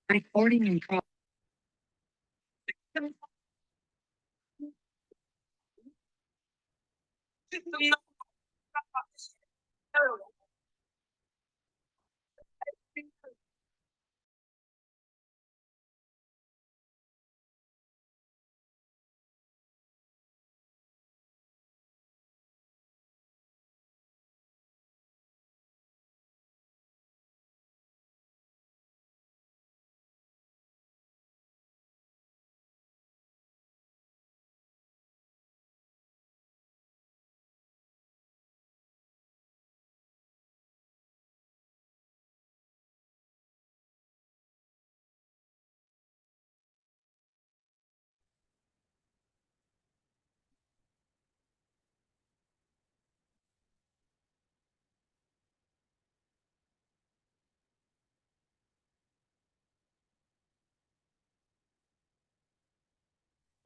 Recording in progress.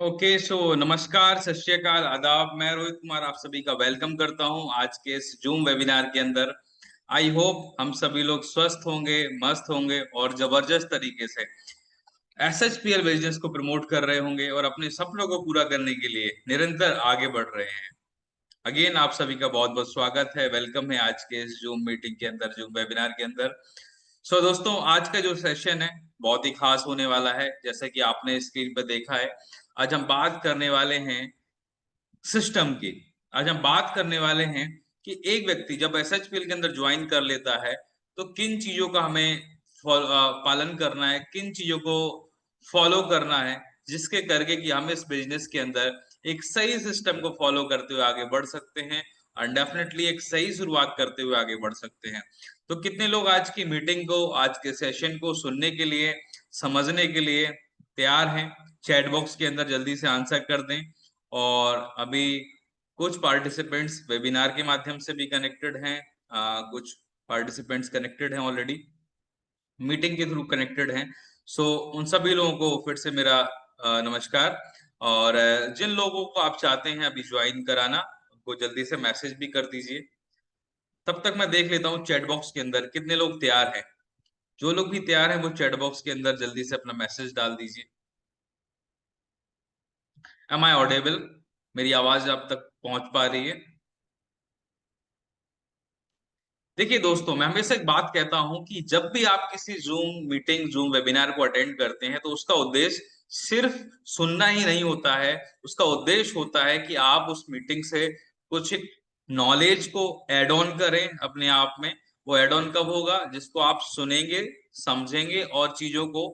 Okay so नमस्कार, सत श्री अकाल, आदाब। मैं रोहित कुमार आप सभी का वेलकम करता हूं आज के इस जूम वेबिनार के अंदर। आई होप हम सभी लोग स्वस्थ होंगे, मस्त होंगे और जबरदस्त तरीके से एसएचपीएल बिजनेस को प्रमोट कर रहे होंगे और अपने सपनों को पूरा करने के लिए निरंतर आगे बढ़ रहे हैं। अगेन आप सभी का बहुत बहुत स्वागत है, वेलकम है आज के इस जूम मीटिंग के अंदर, जूम वेबिनार के अंदर। सो दोस्तों, आज का जो सेशन है बहुत ही खास होने वाला है। जैसा कि आपने स्क्रीन पर देखा है, आज हम बात करने वाले हैं सिस्टम की। आज हम बात करने वाले हैं कि एक व्यक्ति जब एसएचपीएल के अंदर ज्वाइन कर लेता है तो किन चीजों का हमें पालन करना है, किन चीजों को फॉलो करना है, जिसके करके कि हम इस बिजनेस के अंदर एक सही सिस्टम को फॉलो करते हुए आगे बढ़ सकते हैं और डेफिनेटली एक सही शुरुआत करते हुए आगे बढ़ सकते हैं। तो कितने लोग आज की मीटिंग को, आज के सेशन को सुनने के लिए, समझने के लिए तैयार हैं? चैट बॉक्स के अंदर जल्दी से आंसर कर दें। और अभी कुछ पार्टिसिपेंट्स वेबिनार के माध्यम से भी कनेक्टेड हैं, कुछ पार्टिसिपेंट्स कनेक्टेड हैं ऑलरेडी, मीटिंग के थ्रू कनेक्टेड हैं। सो उन सभी लोगों को फिर से मेरा नमस्कार। और जिन लोगों को आप चाहते हैं अभी ज्वाइन कराना, उनको जल्दी से मैसेज भी कर दीजिए। तब तक मैं देख लेता हूँ चैट बॉक्स के अंदर कितने लोग तैयार हैं। जो लोग भी तैयार हैं वो चैट बॉक्स के अंदर जल्दी से अपना मैसेज डाल दीजिए। M I audible? मेरी आवाज आप तक पहुंच पा रही है? देखिए दोस्तों, मैं हमेशा एक बात कहता हूं कि जब भी आप किसी जूम मीटिंग, जूम वेबिनार को अटेंड करते हैं तो उसका उद्देश्य सिर्फ सुनना ही नहीं होता है। उसका उद्देश्य होता है कि आप उस मीटिंग से कुछ नॉलेज को ऐड ऑन करें अपने आप में। वो ऐड ऑन कब होगा? जिसको आप सुनेंगे, समझेंगे और चीजों को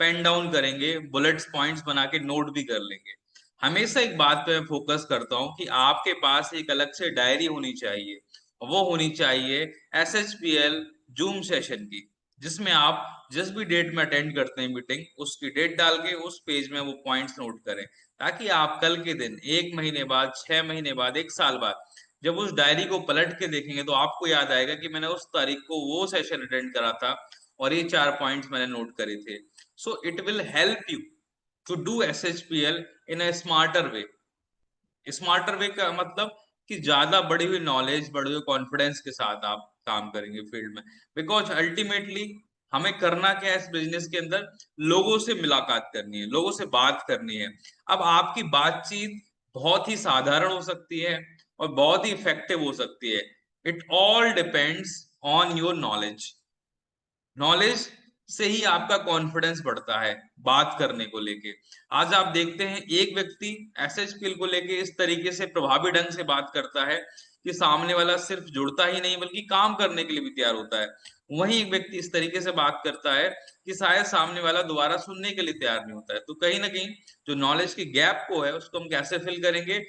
पेन डाउन करेंगे, बुलेट्स पॉइंट्स बना के नोट भी कर लेंगे। हमेशा एक बात पे मैं फोकस करता हूं कि आपके पास एक अलग से डायरी होनी चाहिए। वो होनी चाहिए एसएचपीएल जूम सेशन की, जिसमें आप जिस भी डेट में अटेंड करते हैं मीटिंग, उसकी डेट डाल के उस पेज में वो पॉइंट्स नोट करें, ताकि आप कल के दिन, 1 महीने बाद, 6 महीने बाद, 1 साल बाद जब उस डायरी को पलट के देखेंगे तो आपको याद आएगा कि मैंने उस तारीख को वो सेशन अटेंड करा था और ये 4 पॉइंट्स मैंने नोट करे थे। So it will help you to do SHPL in a smarter way. Smarter way का मतलब कि ज्यादा बढ़ी हुई नॉलेज, बढ़े हुए कॉन्फिडेंस के साथ आप काम करेंगे फील्ड में। बिकॉज अल्टीमेटली हमें करना क्या है इस बिजनेस के अंदर? लोगों से मुलाकात करनी है, लोगों से बात करनी है। अब आपकी बातचीत बहुत ही साधारण हो सकती है और बहुत ही इफेक्टिव हो सकती है। It all depends on your knowledge. Knowledge से ही आपका कॉन्फिडेंस बढ़ता है बात करने को लेके। आज आप देखते हैं एक व्यक्ति एसएचपीएल को लेके इस तरीके से प्रभावी ढंग से बात करता है कि सामने वाला सिर्फ जुड़ता ही नहीं बल्कि काम करने के लिए भी तैयार होता है। वहीं एक व्यक्ति इस तरीके से बात करता है कि शायद सामने वाला दोबारा सुनने के लिए तैयार नहीं होता है। तो कहीं ना कहीं जो नॉलेज की गैप को है उसको हम कैसे फिल करेंगे?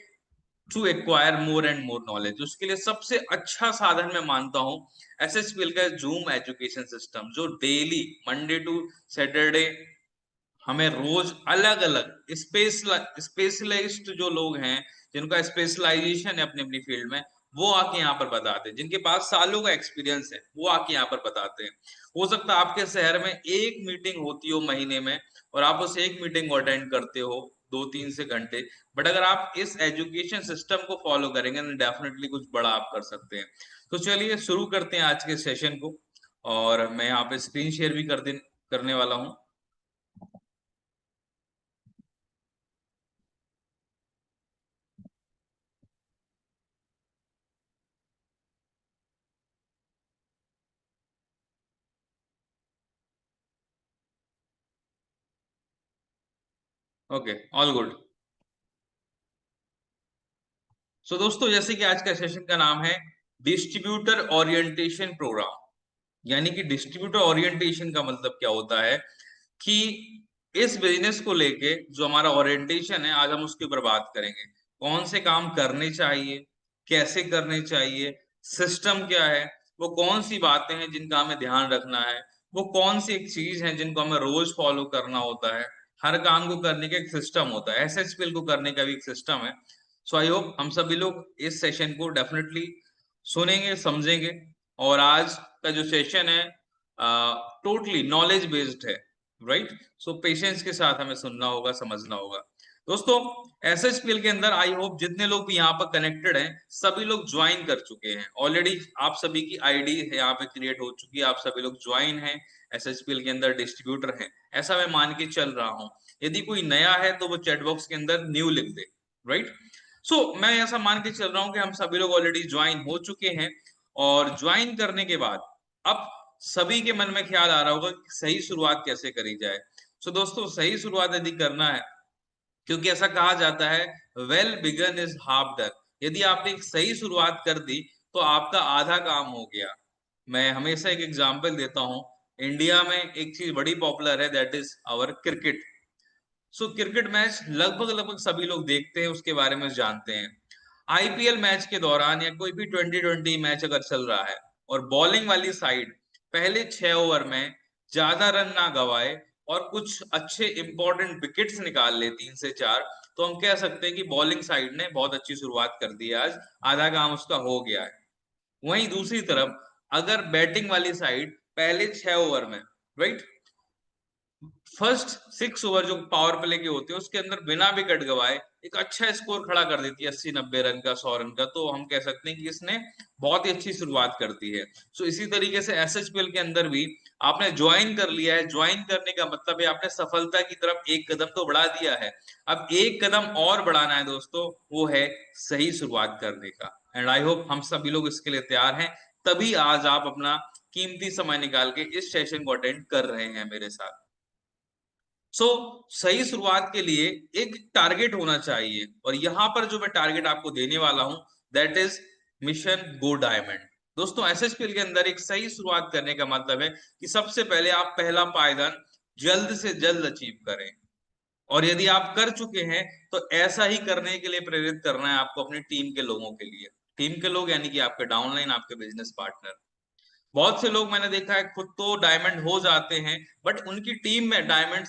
To acquire more and more knowledge. उसके लिए सबसे अच्छा साधन मैं मानता हूं एसएचपीएल का जूम एजुकेशन सिस्टम, जो डेली मंडे टू सैटरडे हमें रोज अलग अलग स्पेशलिस्ट जो लोग हैं, जिनका स्पेशलाइजेशन है अपनी अपनी फील्ड में, वो आके यहाँ पर बताते हैं। जिनके पास सालों का एक्सपीरियंस है वो आके यहाँ पर बताते हैं। हो सकता है आपके शहर में एक मीटिंग होती हो महीने में और आप उस एक मीटिंग को अटेंड करते हो 2-3 से घंटे, बट अगर आप इस एजुकेशन सिस्टम को फॉलो करेंगे तो डेफिनेटली कुछ बड़ा आप कर सकते हैं। तो चलिए शुरू करते हैं आज के सेशन को। और मैं यहाँ पे स्क्रीन शेयर भी करने वाला हूं। Okay, all good. सो दोस्तों, जैसे कि आज का सेशन का नाम है डिस्ट्रीब्यूटर ओरिएंटेशन प्रोग्राम। यानी कि डिस्ट्रीब्यूटर ओरिएंटेशन का मतलब क्या होता है कि इस बिजनेस को लेके जो हमारा ओरिएंटेशन है, आज हम उसके ऊपर बात करेंगे। कौन से काम करने चाहिए, कैसे करने चाहिए, सिस्टम क्या है, वो कौन सी बातें हैं जिनका हमें ध्यान रखना है, वो कौन सी एक चीज है जिनको हमें रोज फॉलो करना होता है। हर काम को करने का एक सिस्टम होता है, एसएचपीएल को करने का भी एक सिस्टम है। सो आई होप हम सभी लोग इस सेशन को डेफिनेटली सुनेंगे, समझेंगे। और आज का जो सेशन है टोटली नॉलेज बेस्ड है, राइट। सो पेशेंस के साथ हमें सुनना होगा, समझना होगा। दोस्तों, एसएचपीएल के अंदर आई होप जितने लोग भी यहाँ पर कनेक्टेड हैं, सभी लोग ज्वाइन कर चुके हैं ऑलरेडी। आप सभी की आईडी है यहाँ पे क्रिएट हो चुकी है, आप सभी लोग ज्वाइन हैं, एसएचपीएल के अंदर डिस्ट्रीब्यूटर हैं, ऐसा मैं मान के चल रहा हूँ। यदि कोई नया है तो वो चैट बॉक्स के अंदर न्यू लिख दे, राइट। सो मैं ऐसा मान के चल रहा हूँ कि हम सभी लोग ऑलरेडी ज्वाइन हो चुके हैं। और ज्वाइन करने के बाद अब सभी के मन में ख्याल आ रहा होगा कि सही शुरुआत कैसे करी जाए। सो दोस्तों, सही शुरुआत यदि करना है, क्योंकि ऐसा कहा जाता है well begun is half done. यदि आपने एक सही शुरुआत कर दी तो आपका आधा काम हो गया। मैं हमेशा एक एग्जांपल देता हूं। इंडिया में एक चीज बड़ी पॉपुलर है, that is our cricket. So cricket match लगभग लगभग सभी लोग देखते हैं, उसके बारे में जानते हैं। आईपीएल मैच के दौरान या कोई भी 2020 मैच अगर चल रहा है और बॉलिंग वाली साइड पहले 6 ओवर में ज्यादा रन ना गवाए और कुछ अच्छे इंपॉर्टेंट विकेट्स निकाल ले 3 से 4, तो हम कह सकते हैं कि बॉलिंग साइड ने बहुत अच्छी शुरुआत कर दी है, आज आधा काम उसका हो गया है। वहीं दूसरी तरफ अगर बैटिंग वाली साइड पहले 6 ओवर में, राइट, फर्स्ट 6 ओवर जो पावर प्ले के होते हैं उसके अंदर बिना विकेट गवाए एक अच्छा स्कोर खड़ा कर देती है, 80-90 रन का, 100 रन का, तो हम कह सकते हैं कि इसने बहुत ही अच्छी शुरुआत कर दी है। सो इसी तरीके से एसएचपीएल के अंदर भी आपने ज्वाइन कर लिया है। ज्वाइन करने का मतलब है आपने सफलता की तरफ एक कदम तो बढ़ा दिया है। अब एक कदम और बढ़ाना है दोस्तों, वो है सही शुरुआत करने का। एंड आई होप हम सभी लोग इसके लिए तैयार हैं, तभी आज आप अपना कीमती समय निकाल के इस सेशन को अटेंड कर रहे हैं मेरे साथ। सो सही शुरुआत के लिए एक टारगेट होना चाहिए, और यहां पर जो मैं टारगेट आपको देने वाला हूं, that is mission go diamond. दोस्तों, एसएचपीएल के अंदर एक सही शुरुआत करने का मतलब है कि सबसे पहले आप पहला पायदान जल्द से जल्द अचीव करें। और यदि आप कर चुके हैं तो ऐसा ही करने के लिए प्रेरित करना है आपको अपनी टीम के लोगों के लिए। टीम के लोग यानी कि आपके डाउनलाइन, आपके बिजनेस पार्टनर। बहुत से लोग मैंने देखा है खुद तो डायमंड हो जाते हैं, बट उनकी टीम में डायमंड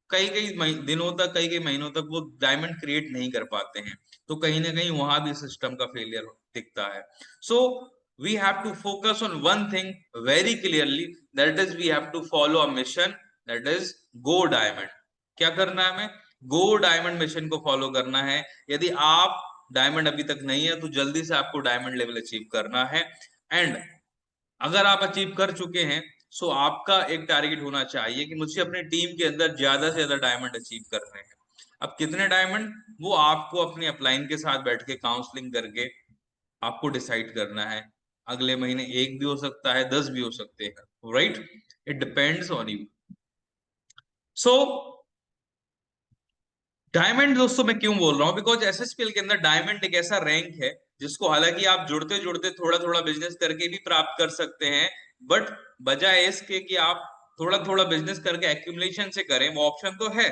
कई कई दिनों तक, कई कई महीनों तक वो डायमंड क्रिएट नहीं कर पाते हैं। तो कहीं ना कहीं वहां भी सिस्टम का फेलियर दिखता है। So we have to focus on one thing very clearly, that is we have to follow a mission, that is go diamond. क्या करना है हमें? गो डायमंड मिशन को फॉलो करना है। यदि आप डायमंड अभी तक नहीं है तो जल्दी से आपको डायमंड लेवल अचीव करना है। एंड अगर आप अचीव कर चुके हैं, सो आपका एक टारगेट होना चाहिए कि मुझे अपनी टीम के अंदर ज्यादा से ज्यादा डायमंड अचीव करने हैं। अब कितने डायमंड, वो आपको अपने अपलाइन के साथ बैठ के काउंसलिंग करके आपको डिसाइड करना है। अगले महीने एक भी हो सकता है, 10 भी हो सकते हैं, right. It depends on you. So diamond दोस्तों मैं क्यों बोल रहा हूँ, बिकॉज एसएसपीएल के अंदर डायमंड एक ऐसा रैंक है जिसको हालांकि आप जुड़ते जुड़ते थोड़ा थोड़ा बिजनेस करके भी प्राप्त कर सकते हैं, बट बजाय इसके कि आप थोड़ा थोड़ा बिजनेस करके एक्यूमुलेशन से करें, वो ऑप्शन तो है,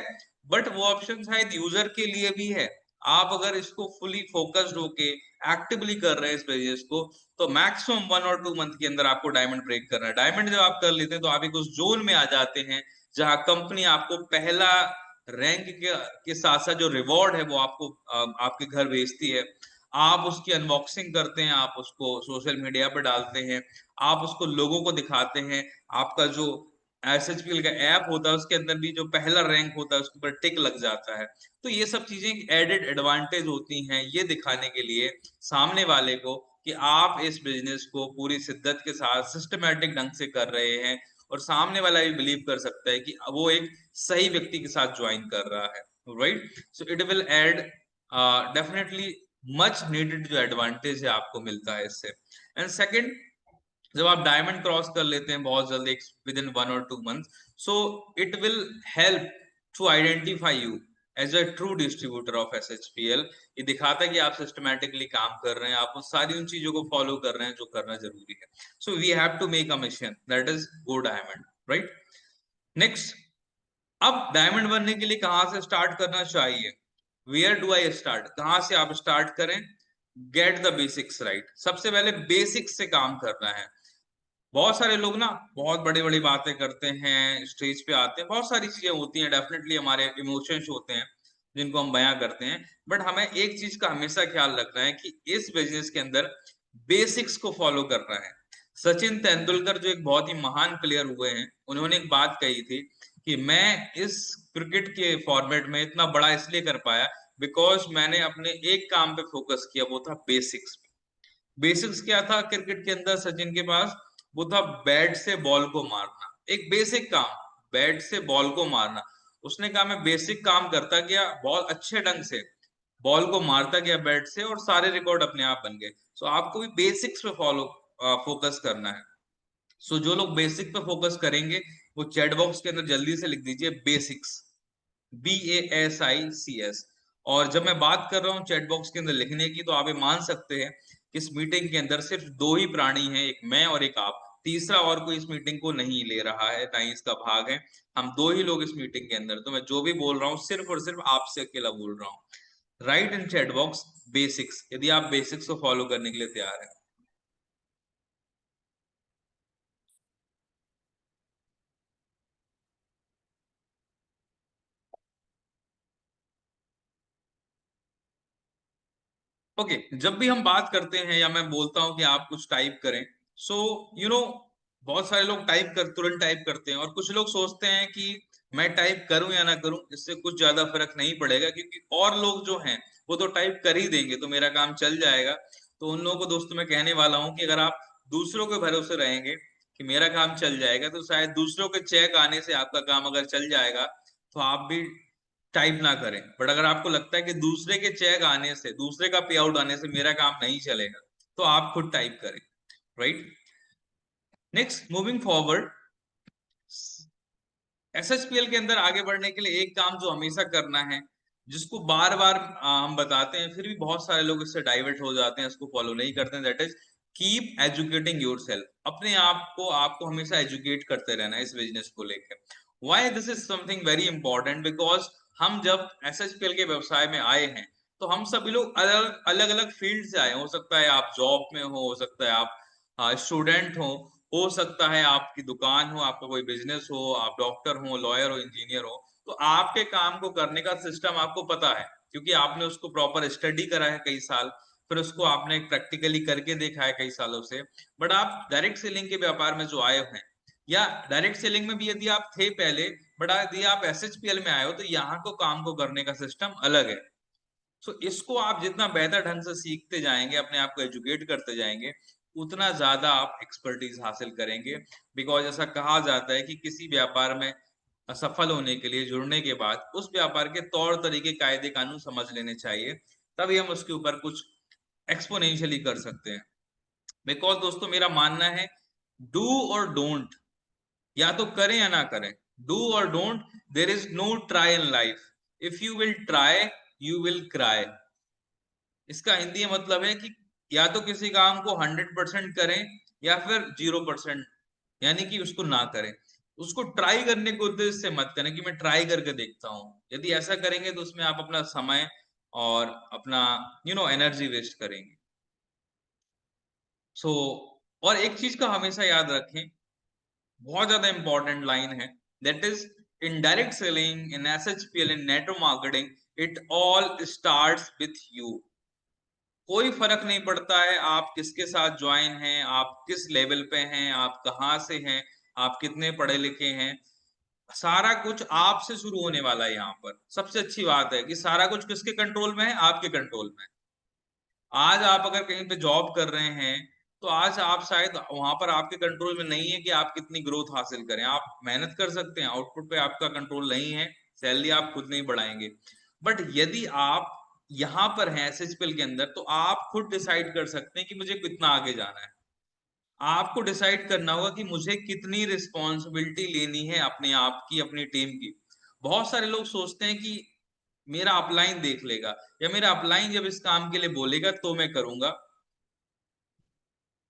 बट वो ऑप्शन शायद यूजर के लिए भी है। आप अगर इसको फुली फोकस्ड होके एक्टिवली कर रहे हैं इस बिजनेस को, तो मैक्सिमम 1 और 2 मंथ के अंदर आपको डायमंड ब्रेक करना है। डायमंड जब आप कर लेते हैं तो आप एक उस जोन में आ जाते हैं जहां कंपनी आपको पहला रैंक के साथ साथ जो रिवॉर्ड है वो आपको आपके घर भेजती है। आप उसकी अनबॉक्सिंग करते हैं, आप उसको सोशल मीडिया पर डालते हैं, आप उसको लोगों को दिखाते हैं। आपका जो एसएचपीएल का ऐप होता है उसके अंदर भी जो पहला रैंक होता है उसके ऊपर टिक लग जाता है। तो ये सब चीजें एडेड एडवांटेज होती हैं, ये दिखाने के लिए सामने वाले को कि आप इस बिजनेस को पूरी शिद्दत के साथ सिस्टमैटिक ढंग से कर रहे हैं। और सामने वाला भी बिलीव कर सकता है कि वो एक सही व्यक्ति के साथ ज्वाइन कर रहा है, right. So it will add definitely much needed जो एडवांटेज है आपको मिलता है इससे। एंड सेकंड, जब आप डायमंड क्रॉस कर लेते हैं बहुत जल्दी within 1 or 2 months, so it will help to identify you as a true distributor of SHPL। ये दिखाता है कि आप सिस्टमैटिकली काम कर रहे हैं, आप उन सारी उन चीजों को फॉलो कर रहे हैं जो करना जरूरी है। So we have to make a mission that is go diamond, right. Next, अब डायमंड बनने के लिए कहां से स्टार्ट करना चाहिए? Where do I start? कहां से आप स्टार्ट करें? Get the basics right. सबसे पहले बेसिक्स से काम करना है। बहुत सारे लोग ना बहुत बड़ी बड़ी बातें करते हैं, स्टेज पे आते हैं, बहुत सारी चीजें होती हैं, डेफिनेटली हमारे इमोशंस होते हैं जिनको हम बयां करते हैं, बट हमें एक चीज का हमेशा ख्याल रखना है कि इस बिजनेस के अंदर बेसिक्स को फॉलो करना है। सचिन तेंदुलकर जो एक बहुत ही महान प्लेयर हुए हैं, उन्होंने एक बात कही थी कि मैं इस क्रिकेट के फॉर्मेट में इतना बड़ा इसलिए कर पाया बिकॉज मैंने अपने एक काम पे फोकस किया, वो था बेसिक्स। बेसिक्स क्या था क्रिकेट के अंदर सचिन के पास? वो था बैट से बॉल को मारना, एक बेसिक काम, बैट से बॉल को मारना। उसने कहा मैं बेसिक काम करता गया, बहुत अच्छे ढंग से बॉल को मारता गया बैट से, और सारे रिकॉर्ड अपने आप बन गए। सो आपको भी बेसिक्स पे फॉलो फोकस करना है। सो जो लोग बेसिक पे फोकस करेंगे वो चैट बॉक्स के अंदर जल्दी से लिख दीजिए बेसिक्स, BASICS। और जब मैं बात कर रहा हूँ चैट बॉक्स के अंदर लिखने की, तो आप ये मान सकते हैं कि इस मीटिंग के अंदर सिर्फ दो ही प्राणी हैं, एक मैं और एक आप। तीसरा और कोई इस मीटिंग को नहीं ले रहा है, ना ही इसका भाग है। हम दो ही लोग इस मीटिंग के अंदर, तो मैं जो भी बोल रहा हूँ सिर्फ और सिर्फ आपसे अकेला बोल रहा हूँ। राइट इन चैट बॉक्स बेसिक्स, यदि आप बेसिक्स को फॉलो करने के लिए तैयार हैं। ओके जब भी हम बात करते हैं या मैं बोलता हूं कि आप कुछ टाइप करें, सो यू नो बहुत सारे लोग तुरंत टाइप करते हैं, और कुछ लोग सोचते हैं कि मैं टाइप करूं या ना करूं इससे कुछ ज्यादा फर्क नहीं पड़ेगा, क्योंकि और लोग जो हैं वो तो टाइप कर ही देंगे तो मेरा काम चल जाएगा। तो उन लोगों को दोस्तों मैं कहने वाला हूं कि अगर आप दूसरों के भरोसे रहेंगे कि मेरा काम चल जाएगा, तो शायद दूसरों के चेक आने से आपका काम अगर चल जाएगा, तो आप भी टाइप ना करें। बट अगर आपको लगता है कि दूसरे के चेक आने से, दूसरे का पे आउट आने से मेरा काम नहीं चलेगा, तो आप खुद टाइप करें, right. Next, moving forward, SHPL के अंदर आगे बढ़ने के लिए एक काम जो हमेशा करना है, जिसको बार बार हम बताते हैं फिर भी बहुत सारे लोग इससे डाइवर्ट हो जाते हैं, इसको फॉलो नहीं करते हैं, that is keep educating yourself. अपने आप को आपको हमेशा एजुकेट करते रहना है इस बिजनेस को लेकर। Why this is something very important? Because हम जब SHPL के व्यवसाय में आए हैं, तो हम सभी लोग अलग अलग अलग फील्ड से आए। हो सकता है आप जॉब में हो सकता है आप स्टूडेंट हो सकता है आपकी दुकान हो, आपका कोई बिजनेस हो, आप डॉक्टर हो, लॉयर हो, इंजीनियर हो। तो आपके काम को करने का सिस्टम आपको पता है, क्योंकि आपने उसको प्रॉपर स्टडी करा है कई साल, फिर उसको आपने प्रैक्टिकली करके देखा है कई सालों से। बट आप डायरेक्ट सेलिंग के व्यापार में जो आए हैं, या डायरेक्ट सेलिंग में भी यदि आप थे पहले, बट यदि आप SHPL में आए हो, तो यहाँ को काम को करने का सिस्टम अलग है। सो इसको आप जितना बेहतर ढंग से सीखते जाएंगे, अपने आप को एजुकेट करते जाएंगे, उतना ज्यादा आप एक्सपर्टीज हासिल करेंगे। बिकॉज ऐसा कहा जाता है कि किसी व्यापार में सफल होने के लिए जुड़ने के बाद उस व्यापार के तौर तरीके, कायदे कानून समझ लेने चाहिए, तभी हम उसके ऊपर कुछ एक्सपोनेंशियली कर सकते हैं। बिकॉज दोस्तों मेरा मानना है, डू और डोंट, या तो करें या ना करें, डू और don't, there is know try in life. If you will try you will cry. इसका हिंदी में मतलब है कि या तो किसी काम को 100% करें, या फिर 0%, यानी कि उसको ना करें। उसको ट्राई करने के उद्देश्य से मत करें कि मैं ट्राई करके देखता हूं। यदि ऐसा करेंगे तो उसमें आप अपना समय और अपना एनर्जी वेस्ट करेंगे। सो और एक चीज का हमेशा याद रखें, बहुत ज्यादा इंपॉर्टेंट लाइन है, that is in direct selling, in SHPL, in network marketing, it all starts with you. कोई फर्क नहीं पड़ता है आप किसके साथ ज्वाइन हैं, आप किस लेवल पे हैं, आप कहाँ से हैं, आप कितने पढ़े लिखे हैं, सारा कुछ आपसे शुरू होने वाला है। यहाँ पर सबसे अच्छी बात है कि सारा कुछ किसके कंट्रोल में है? आपके कंट्रोल में। आज आप अगर कहीं पे जॉब कर रहे हैं, तो आज आप शायद वहां पर आपके कंट्रोल में नहीं है कि आप कितनी ग्रोथ हासिल करें। आप मेहनत कर सकते हैं, आउटपुट पे आपका कंट्रोल नहीं है, सैलरी आप खुद नहीं बढ़ाएंगे। बट यदि आप यहाँ पर हैं एसएचपीएल के अंदर, तो आप खुद डिसाइड कर सकते हैं कि मुझे कितना आगे जाना है। आपको डिसाइड करना होगा कि मुझे कितनी रिस्पॉन्सिबिलिटी लेनी है अपने आप की, अपनी टीम की। बहुत सारे लोग सोचते हैं कि मेरा अपलाइन देख लेगा, या मेरा अपलाइन जब इस काम के लिए बोलेगा तो मैं करूंगा,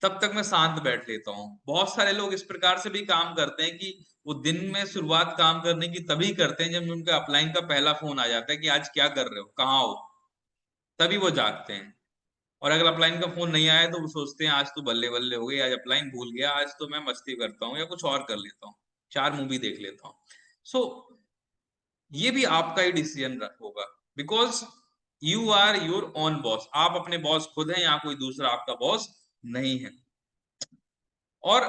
तब तक मैं शांत बैठ लेता हूँ। बहुत सारे लोग इस प्रकार से भी काम करते हैं कि वो दिन में शुरुआत काम करने की तभी करते हैं जब उनके अपलाइन का पहला फोन आ जाता है कि आज क्या कर रहे हो, कहाँ हो, तभी वो जागते हैं। और अगर अपलाइन का फोन नहीं आया तो वो सोचते हैं आज तो बल्ले बल्ले हो गई, आज अपलाइन भूल गया, आज तो मैं मस्ती करता हूँ या कुछ और कर लेता हूँ, 4 मूवी देख लेता हूँ। सो ये भी आपका ही डिसीजन होगा, because you are your own boss. आप अपने बॉस खुद हैं, यहाँ कोई दूसरा आपका बॉस नहीं है। और